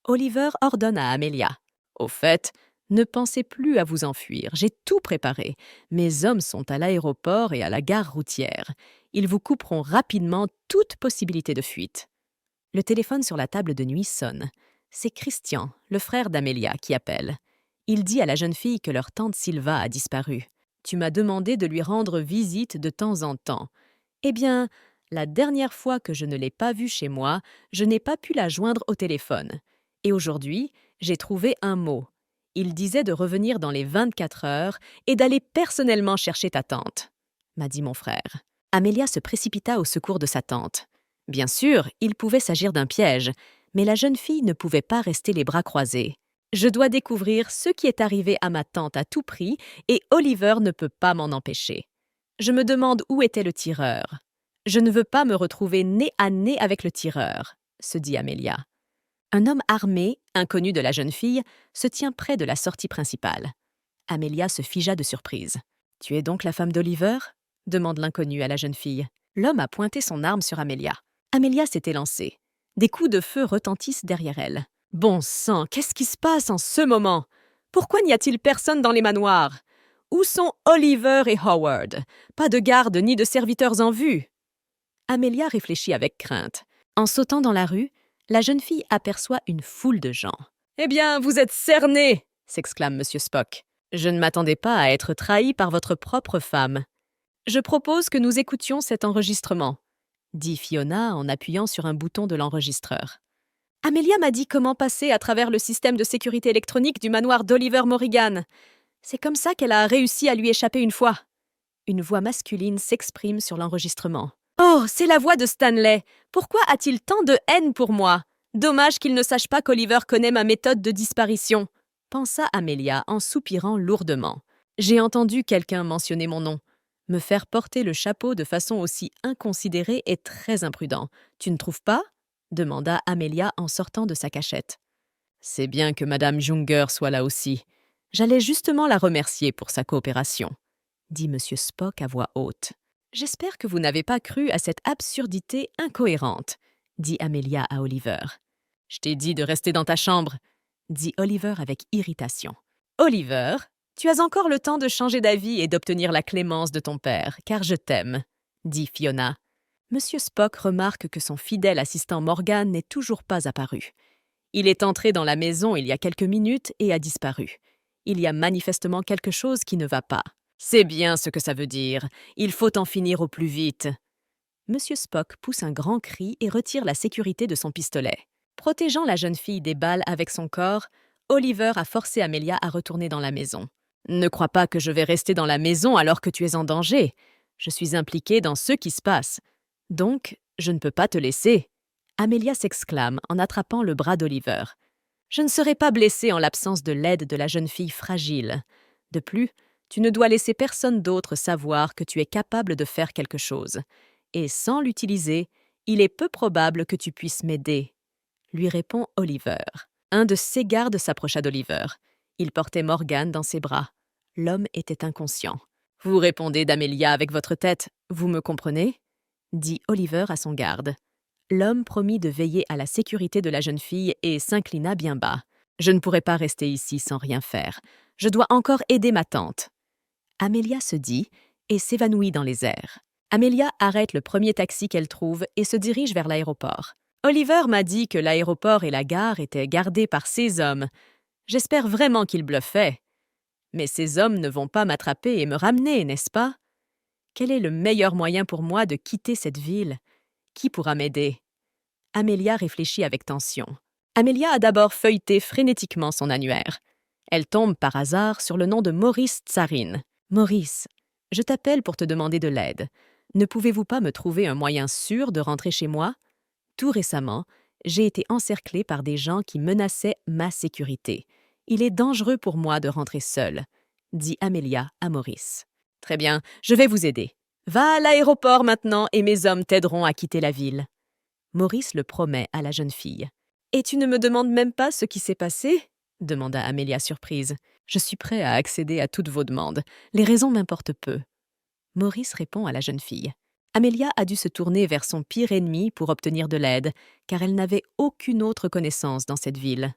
Oliver ordonne à Amelia. « Au fait, ne pensez plus à vous enfuir, j'ai tout préparé. Mes hommes sont à l'aéroport et à la gare routière. Ils vous couperont rapidement toute possibilité de fuite. » Le téléphone sur la table de nuit sonne. C'est Christian, le frère d'Amelia, qui appelle. Il dit à la jeune fille que leur tante Silva a disparu. « Tu m'as demandé de lui rendre visite de temps en temps. Eh bien, la dernière fois que je ne l'ai pas vue chez moi, je n'ai pas pu la joindre au téléphone. Et aujourd'hui, j'ai trouvé un mot. Il disait de revenir dans les 24 heures et d'aller personnellement chercher ta tante, » m'a dit mon frère. Amelia se précipita au secours de sa tante. Bien sûr, il pouvait s'agir d'un piège, mais la jeune fille ne pouvait pas rester les bras croisés. « Je dois découvrir ce qui est arrivé à ma tante à tout prix et Oliver ne peut pas m'en empêcher. Je me demande où était le tireur. Je ne veux pas me retrouver nez à nez avec le tireur, » se dit Amelia. Un homme armé, inconnu de la jeune fille, se tient près de la sortie principale. Amelia se figea de surprise. « Tu es donc la femme d'Oliver » demande l'inconnu à la jeune fille. L'homme a pointé son arme sur Amelia. Amelia s'est élancée. Des coups de feu retentissent derrière elle. « Bon sang, qu'est-ce qui se passe en ce moment? Pourquoi n'y a-t-il personne dans les manoirs? Où sont Oliver et Howard? Pas de garde ni de serviteurs en vue. » Amelia réfléchit avec crainte. En sautant dans la rue, la jeune fille aperçoit une foule de gens. « Eh bien, vous êtes cernés !» s'exclame M. Spock. « Je ne m'attendais pas à être trahi par votre propre femme. Je propose que nous écoutions cet enregistrement, » dit Fiona en appuyant sur un bouton de l'enregistreur. « Amelia m'a dit comment passer à travers le système de sécurité électronique du manoir d'Oliver Morrigan. C'est comme ça qu'elle a réussi à lui échapper une fois. » Une voix masculine s'exprime sur l'enregistrement. « Oh, c'est la voix de Stanley. Pourquoi a-t-il tant de haine pour moi? Dommage qu'il ne sache pas qu'Oliver connaît ma méthode de disparition, » pensa Amelia en soupirant lourdement. « J'ai entendu quelqu'un mentionner mon nom. Me faire porter le chapeau de façon aussi inconsidérée est très imprudent. Tu ne trouves pas ?» demanda Amelia en sortant de sa cachette. « C'est bien que Madame Junger soit là aussi. J'allais justement la remercier pour sa coopération, » dit M. Spock à voix haute. J'espère que vous n'avez pas cru à cette absurdité incohérente, dit Amelia à Oliver. Je t'ai dit de rester dans ta chambre, dit Oliver avec irritation. Oliver, tu as encore le temps de changer d'avis et d'obtenir la clémence de ton père, car je t'aime, dit Fiona. Monsieur Spock remarque que son fidèle assistant Morgan n'est toujours pas apparu. Il est entré dans la maison il y a quelques minutes et a disparu. Il y a manifestement quelque chose qui ne va pas. C'est bien ce que ça veut dire. Il faut en finir au plus vite. Monsieur Spock pousse un grand cri et retire la sécurité de son pistolet. Protégeant la jeune fille des balles avec son corps, Oliver a forcé Amelia à retourner dans la maison. Ne crois pas que je vais rester dans la maison alors que tu es en danger. Je suis impliquée dans ce qui se passe. Donc, je ne peux pas te laisser. Amelia s'exclame en attrapant le bras d'Oliver. Je ne serai pas blessée en l'absence de l'aide de la jeune fille fragile. De plus, tu ne dois laisser personne d'autre savoir que tu es capable de faire quelque chose. Et sans l'utiliser, il est peu probable que tu puisses m'aider, lui répond Oliver. Un de ses gardes s'approcha d'Oliver. Il portait Morgan dans ses bras. L'homme était inconscient. « Vous répondez d'Amelia avec votre tête, vous me comprenez ?» dit Oliver à son garde. L'homme promit de veiller à la sécurité de la jeune fille et s'inclina bien bas. « Je ne pourrai pas rester ici sans rien faire. Je dois encore aider ma tante. » Amelia se dit et s'évanouit dans les airs. Amelia arrête le premier taxi qu'elle trouve et se dirige vers l'aéroport. Oliver m'a dit que l'aéroport et la gare étaient gardés par ces hommes. J'espère vraiment qu'ils bluffaient. Mais ces hommes ne vont pas m'attraper et me ramener, n'est-ce pas? Quel est le meilleur moyen pour moi de quitter cette ville? Qui pourra m'aider? Amelia réfléchit avec tension. Amelia a d'abord feuilleté frénétiquement son annuaire. Elle tombe par hasard sur le nom de Maurice Tsarin. « Maurice, je t'appelle pour te demander de l'aide. Ne pouvez-vous pas me trouver un moyen sûr de rentrer chez moi? Tout récemment, j'ai été encerclée par des gens qui menaçaient ma sécurité. Il est dangereux pour moi de rentrer seule, dit Amelia à Maurice. Très bien, je vais vous aider. Va à l'aéroport maintenant et mes hommes t'aideront à quitter la ville. Maurice le promet à la jeune fille. Et tu ne me demandes même pas ce qui s'est passé? Demanda Amelia surprise. Je suis prêt à accéder à toutes vos demandes. Les raisons m'importent peu. Maurice répond à la jeune fille. Amelia a dû se tourner vers son pire ennemi pour obtenir de l'aide, car elle n'avait aucune autre connaissance dans cette ville.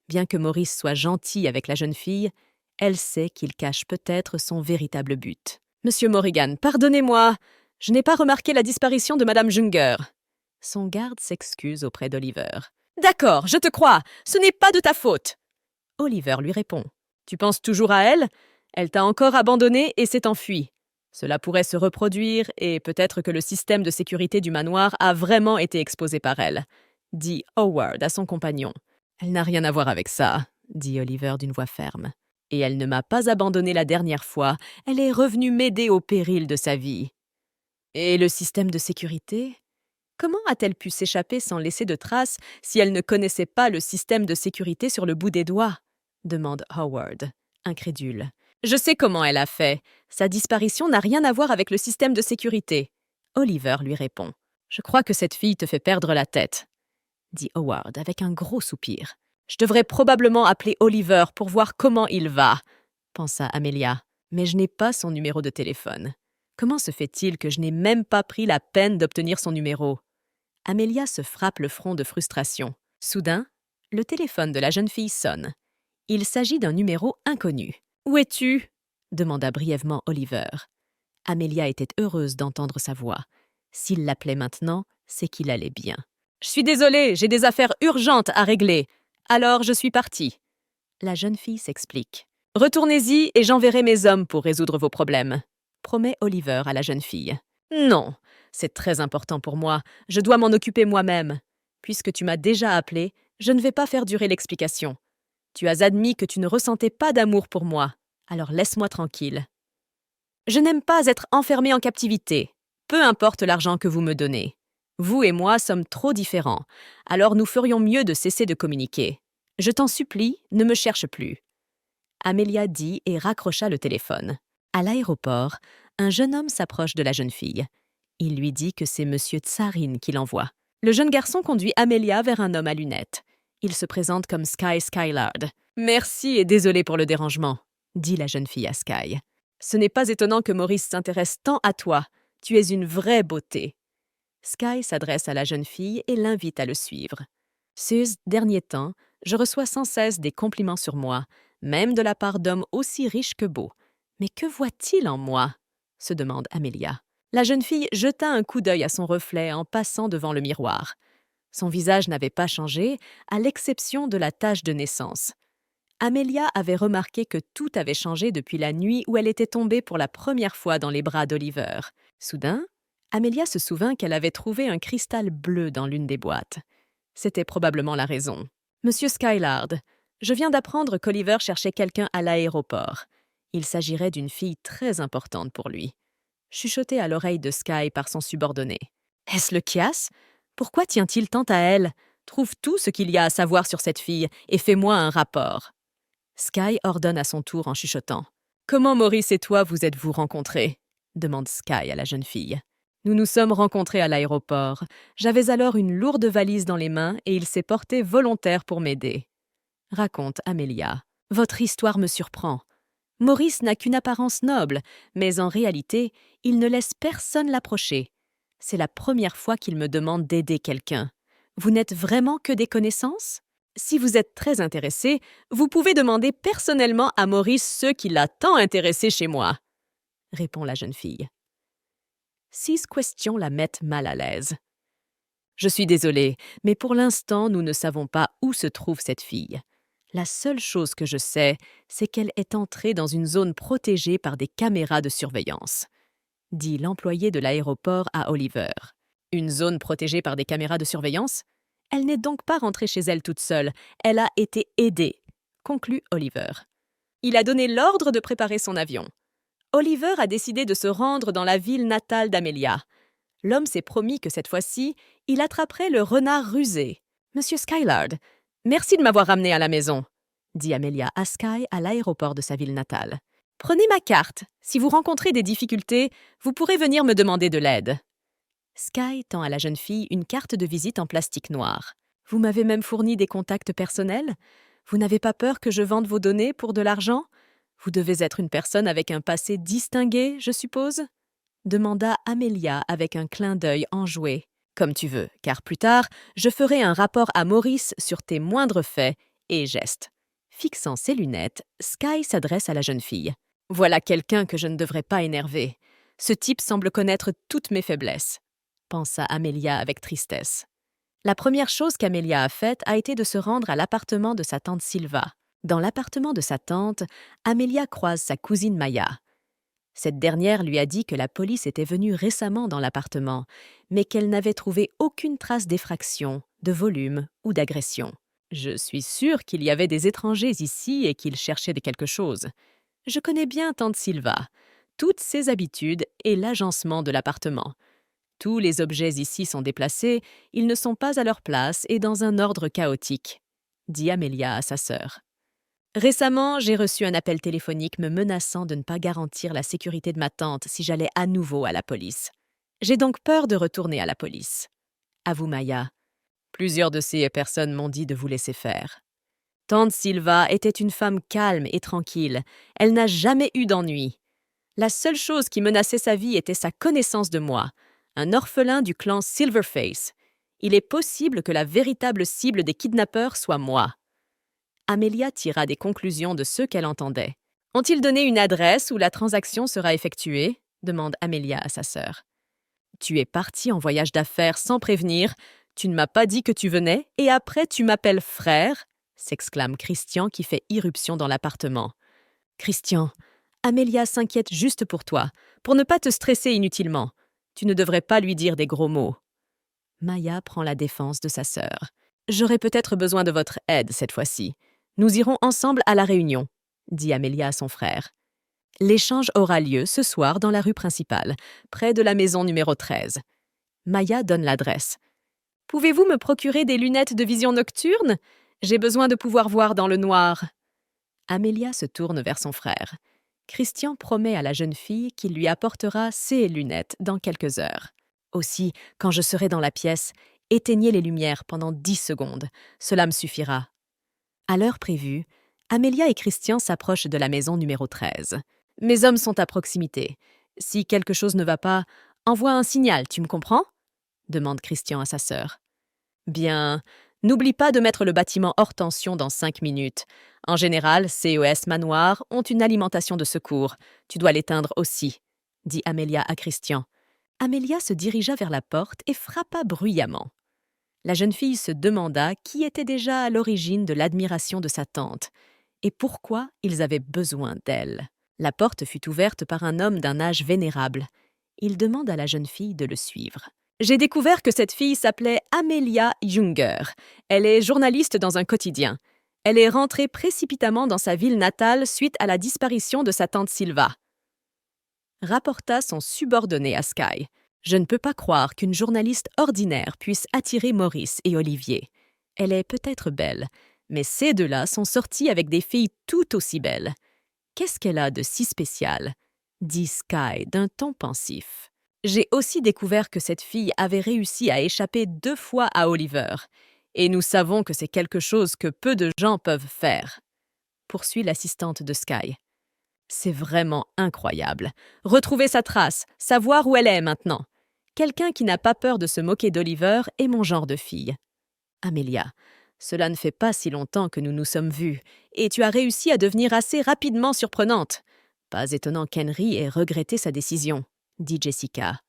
Bien que Maurice soit gentil avec la jeune fille, elle sait qu'il cache peut-être son véritable but. « Monsieur Morrigan, pardonnez-moi, je n'ai pas remarqué la disparition de Madame Junger. » Son garde s'excuse auprès d'Oliver. « D'accord, je te crois, ce n'est pas de ta faute. » Oliver lui répond. « Tu penses toujours à elle? Elle t'a encore abandonné et s'est enfuie. Cela pourrait se reproduire et peut-être que le système de sécurité du manoir a vraiment été exposé par elle, dit Howard à son compagnon. Elle n'a rien à voir avec ça, dit Oliver d'une voix ferme. Et elle ne m'a pas abandonné la dernière fois, elle est revenue m'aider au péril de sa vie. Et le système de sécurité? Comment a-t-elle pu s'échapper sans laisser de traces si elle ne connaissait pas le système de sécurité sur le bout des doigts? Demande Howard, incrédule. Je sais comment elle a fait. Sa disparition n'a rien à voir avec le système de sécurité. Oliver lui répond. Je crois que cette fille te fait perdre la tête, dit Howard avec un gros soupir. Je devrais probablement appeler Oliver pour voir comment il va, pensa Amelia, mais je n'ai pas son numéro de téléphone. Comment se fait-il que je n'ai même pas pris la peine d'obtenir son numéro? Amelia se frappe le front de frustration. Soudain, le téléphone de la jeune fille sonne. Il s'agit d'un numéro inconnu. « Où es-tu » demanda brièvement Oliver. Amelia était heureuse d'entendre sa voix. S'il l'appelait maintenant, c'est qu'il allait bien. « Je suis désolée, j'ai des affaires urgentes à régler. Alors je suis partie. » La jeune fille s'explique. « Retournez-y et j'enverrai mes hommes pour résoudre vos problèmes, » promet Oliver à la jeune fille. « Non, c'est très important pour moi. Je dois m'en occuper moi-même. Puisque tu m'as déjà appelé, je ne vais pas faire durer l'explication. Tu as admis que tu ne ressentais pas d'amour pour moi. Alors laisse-moi tranquille. Je n'aime pas être enfermée en captivité. Peu importe l'argent que vous me donnez. Vous et moi sommes trop différents. Alors nous ferions mieux de cesser de communiquer. Je t'en supplie, ne me cherche plus. » Amelia dit et raccrocha le téléphone. À l'aéroport, un jeune homme s'approche de la jeune fille. Il lui dit que c'est Monsieur Tsarin qui l'envoie. Le jeune garçon conduit Amelia vers un homme à lunettes. Il se présente comme Sky Skylard. « Merci et désolé pour le dérangement, » dit la jeune fille à Sky. « Ce n'est pas étonnant que Maurice s'intéresse tant à toi. Tu es une vraie beauté. » Sky s'adresse à la jeune fille et l'invite à le suivre. « Ces derniers temps, je reçois sans cesse des compliments sur moi, même de la part d'hommes aussi riches que beaux. Mais que voit-il en moi ?» se demande Amelia. La jeune fille jeta un coup d'œil à son reflet en passant devant le miroir. Son visage n'avait pas changé, à l'exception de la tache de naissance. Amelia avait remarqué que tout avait changé depuis la nuit où elle était tombée pour la première fois dans les bras d'Oliver. Soudain, Amelia se souvint qu'elle avait trouvé un cristal bleu dans l'une des boîtes. C'était probablement la raison. « Monsieur Skylard, je viens d'apprendre qu'Oliver cherchait quelqu'un à l'aéroport. Il s'agirait d'une fille très importante pour lui. » Chuchoté à l'oreille de Sky par son subordonné. « Est-ce le Kias? Pourquoi tient-il tant à elle? Trouve tout ce qu'il y a à savoir sur cette fille et fais-moi un rapport. » Sky ordonne à son tour en chuchotant. « Comment Maurice et toi vous êtes-vous rencontrés ?» demande Sky à la jeune fille. « Nous nous sommes rencontrés à l'aéroport. J'avais alors une lourde valise dans les mains et il s'est porté volontaire pour m'aider. » Raconte Amelia. « Votre histoire me surprend. Maurice n'a qu'une apparence noble, mais en réalité, il ne laisse personne l'approcher. C'est la première fois qu'il me demande d'aider quelqu'un. Vous n'êtes vraiment que des connaissances ? Si vous êtes très intéressé, vous pouvez demander personnellement à Maurice ce qui l'a tant intéressé chez moi, » répond la jeune fille. 6 questions la mettent mal à l'aise. « Je suis désolée, mais pour l'instant, nous ne savons pas où se trouve cette fille. La seule chose que je sais, c'est qu'elle est entrée dans une zone protégée par des caméras de surveillance, » dit l'employé de l'aéroport à Oliver. « Une zone protégée par des caméras de surveillance ? Elle n'est donc pas rentrée chez elle toute seule, elle a été aidée, » conclut Oliver. Il a donné l'ordre de préparer son avion. Oliver a décidé de se rendre dans la ville natale d'Amelia. L'homme s'est promis que cette fois-ci, il attraperait le renard rusé. « Monsieur Skylard, merci de m'avoir ramené à la maison, » dit Amelia à Sky à l'aéroport de sa ville natale. « Prenez ma carte. Si vous rencontrez des difficultés, vous pourrez venir me demander de l'aide. » Sky tend à la jeune fille une carte de visite en plastique noir. « Vous m'avez même fourni des contacts personnels? Vous n'avez pas peur que je vende vos données pour de l'argent? Vous devez être une personne avec un passé distingué, je suppose ?» demanda Amelia avec un clin d'œil enjoué. « Comme tu veux, car plus tard, je ferai un rapport à Maurice sur tes moindres faits et gestes. » Fixant ses lunettes, Sky s'adresse à la jeune fille. « Voilà quelqu'un que je ne devrais pas énerver. Ce type semble connaître toutes mes faiblesses, » pensa Amelia avec tristesse. La première chose qu'Amelia a faite a été de se rendre à l'appartement de sa tante Silva. Dans l'appartement de sa tante, Amelia croise sa cousine Maya. Cette dernière lui a dit que la police était venue récemment dans l'appartement, mais qu'elle n'avait trouvé aucune trace d'effraction, de volume ou d'agression. « Je suis sûre qu'il y avait des étrangers ici et qu'ils cherchaient quelque chose. Je connais bien tante Silva, toutes ses habitudes et l'agencement de l'appartement. Tous les objets ici sont déplacés, ils ne sont pas à leur place et dans un ordre chaotique, » dit Amelia à sa sœur. « Récemment, j'ai reçu un appel téléphonique me menaçant de ne pas garantir la sécurité de ma tante si j'allais à nouveau à la police. J'ai donc peur de retourner à la police. » Avoue Maya. « Plusieurs de ces personnes m'ont dit de vous laisser faire. Tante Silva était une femme calme et tranquille. Elle n'a jamais eu d'ennui. La seule chose qui menaçait sa vie était sa connaissance de moi, un orphelin du clan Silverface. Il est possible que la véritable cible des kidnappeurs soit moi. » Amelia tira des conclusions de ce qu'elle entendait. « Ont-ils donné une adresse où la transaction sera effectuée ?» demande Amelia à sa sœur. « Tu es partie en voyage d'affaires sans prévenir, tu ne m'as pas dit que tu venais, et après tu m'appelles frère ?» s'exclame Christian qui fait irruption dans l'appartement. « Christian, Amelia s'inquiète juste pour toi, pour ne pas te stresser inutilement. Tu ne devrais pas lui dire des gros mots. » Maya prend la défense de sa sœur. « J'aurai peut-être besoin de votre aide cette fois-ci. Nous irons ensemble à la réunion, » dit Amelia à son frère. L'échange aura lieu ce soir dans la rue principale, près de la maison numéro 13. Maya donne l'adresse. « Pouvez-vous me procurer des lunettes de vision nocturne ? J'ai besoin de pouvoir voir dans le noir. » Amelia se tourne vers son frère. Christian promet à la jeune fille qu'il lui apportera ses lunettes dans quelques heures. Aussi, quand je serai dans la pièce, éteignez les lumières pendant 10 secondes. Cela me suffira. À l'heure prévue, Amelia et Christian s'approchent de la maison numéro 13. « Mes hommes sont à proximité. Si quelque chose ne va pas, Envoie un signal, tu me comprends? Demande Christian à sa sœur. Bien, n'oublie pas de mettre le bâtiment hors tension dans 5 minutes. En général, CES Manoir ont une alimentation de secours. Tu dois l'éteindre aussi, dit Amelia à Christian. Amelia se dirigea vers la porte et frappa bruyamment. La jeune fille se demanda qui était déjà à l'origine de l'admiration de sa tante et pourquoi ils avaient besoin d'elle. La porte fut ouverte par un homme d'un âge vénérable. Il demande à la jeune fille de le suivre. J'ai découvert que cette fille s'appelait Amelia Junger. Elle est journaliste dans un quotidien. Elle est rentrée précipitamment dans sa ville natale suite à la disparition de sa tante Silva. Rapporta son subordonné à Sky. Je ne peux pas croire qu'une journaliste ordinaire puisse attirer Maurice et Olivier. Elle est peut-être belle, mais ces deux-là sont sortis avec des filles tout aussi belles. Qu'est-ce qu'elle a de si spécial? Dit Sky d'un ton pensif. J'ai aussi découvert que cette fille avait réussi à échapper 2 fois à Oliver. Et nous savons que c'est quelque chose que peu de gens peuvent faire. Poursuit l'assistante de Sky. C'est vraiment incroyable. Retrouver sa trace, savoir où elle est maintenant. Quelqu'un qui n'a pas peur de se moquer d'Oliver est mon genre de fille. Amelia, cela ne fait pas si longtemps que nous nous sommes vus, et tu as réussi à devenir assez rapidement surprenante. Pas étonnant qu'Henry ait regretté sa décision, dit Jessica.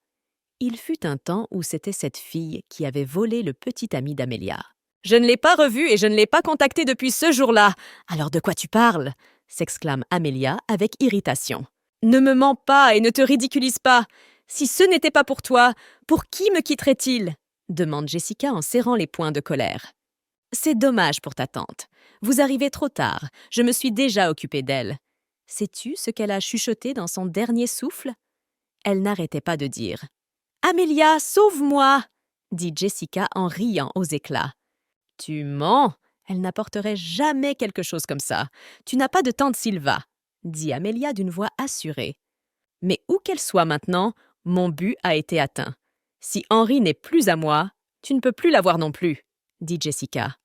Il fut un temps où c'était cette fille qui avait volé le petit ami d'Amelia. Je ne l'ai pas revu et je ne l'ai pas contacté depuis ce jour-là. Alors de quoi tu parles? S'exclame Amelia avec irritation. Ne me mens pas et ne te ridiculise pas. Si ce n'était pas pour toi, pour qui me quitterait-il? Demande Jessica en serrant les poings de colère. C'est dommage pour ta tante. Vous arrivez trop tard. Je me suis déjà occupée d'elle. Sais-tu ce qu'elle a chuchoté dans son dernier souffle? Elle n'arrêtait pas de dire. Amelia, sauve-moi! Dit Jessica en riant aux éclats. Tu mens! Elle n'apporterait jamais quelque chose comme ça. Tu n'as pas de tante Silva, dit Amelia d'une voix assurée. Mais où qu'elle soit maintenant, mon but a été atteint. Si Henry n'est plus à moi, tu ne peux plus l'avoir non plus, dit Jessica.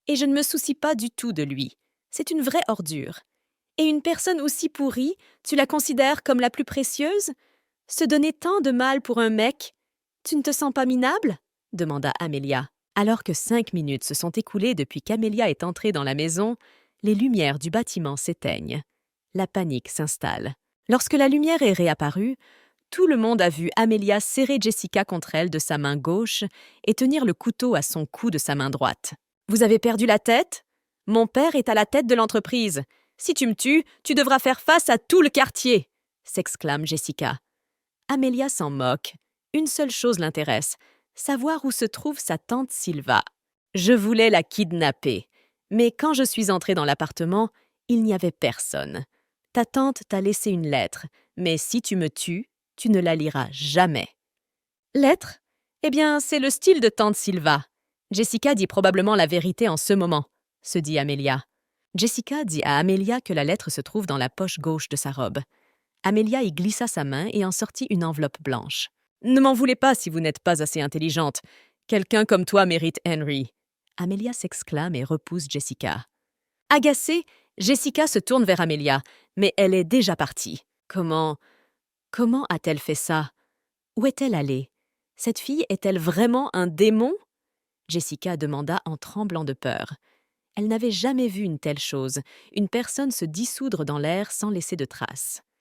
Et je ne me soucie pas du tout de lui. C'est une vraie ordure. Et une personne aussi pourrie, tu la considères comme la plus précieuse? Se donner tant de mal pour un mec, tu ne te sens pas minable? Demanda Amelia. Alors que 5 minutes se sont écoulées depuis qu'Amelia est entrée dans la maison, les lumières du bâtiment s'éteignent. La panique s'installe. Lorsque la lumière est réapparue, tout le monde a vu Amelia serrer Jessica contre elle de sa main gauche et tenir le couteau à son cou de sa main droite. « Vous avez perdu la tête? Mon père est à la tête de l'entreprise. Si tu me tues, tu devras faire face à tout le quartier !» s'exclame Jessica. Amelia s'en moque. Une seule chose l'intéresse, savoir où se trouve sa tante Silva. Je voulais la kidnapper, mais quand je suis entrée dans l'appartement, il n'y avait personne. Ta tante t'a laissé une lettre, mais si tu me tues, tu ne la liras jamais. Lettre? Eh bien, c'est le style de tante Silva. Jessica dit probablement la vérité en ce moment, se dit Amelia. Jessica dit à Amelia que la lettre se trouve dans la poche gauche de sa robe. Amelia y glissa sa main et en sortit une enveloppe blanche. Ne m'en voulez pas si vous n'êtes pas assez intelligente. Quelqu'un comme toi mérite Henry. Amelia s'exclame et repousse Jessica. Agacée, Jessica se tourne vers Amelia, mais elle est déjà partie. Comment a-t-elle fait ça? Où est-elle allée? Cette fille est-elle vraiment un démon? Jessica demanda en tremblant de peur. Elle n'avait jamais vu une telle chose, une personne se dissoudre dans l'air sans laisser de traces.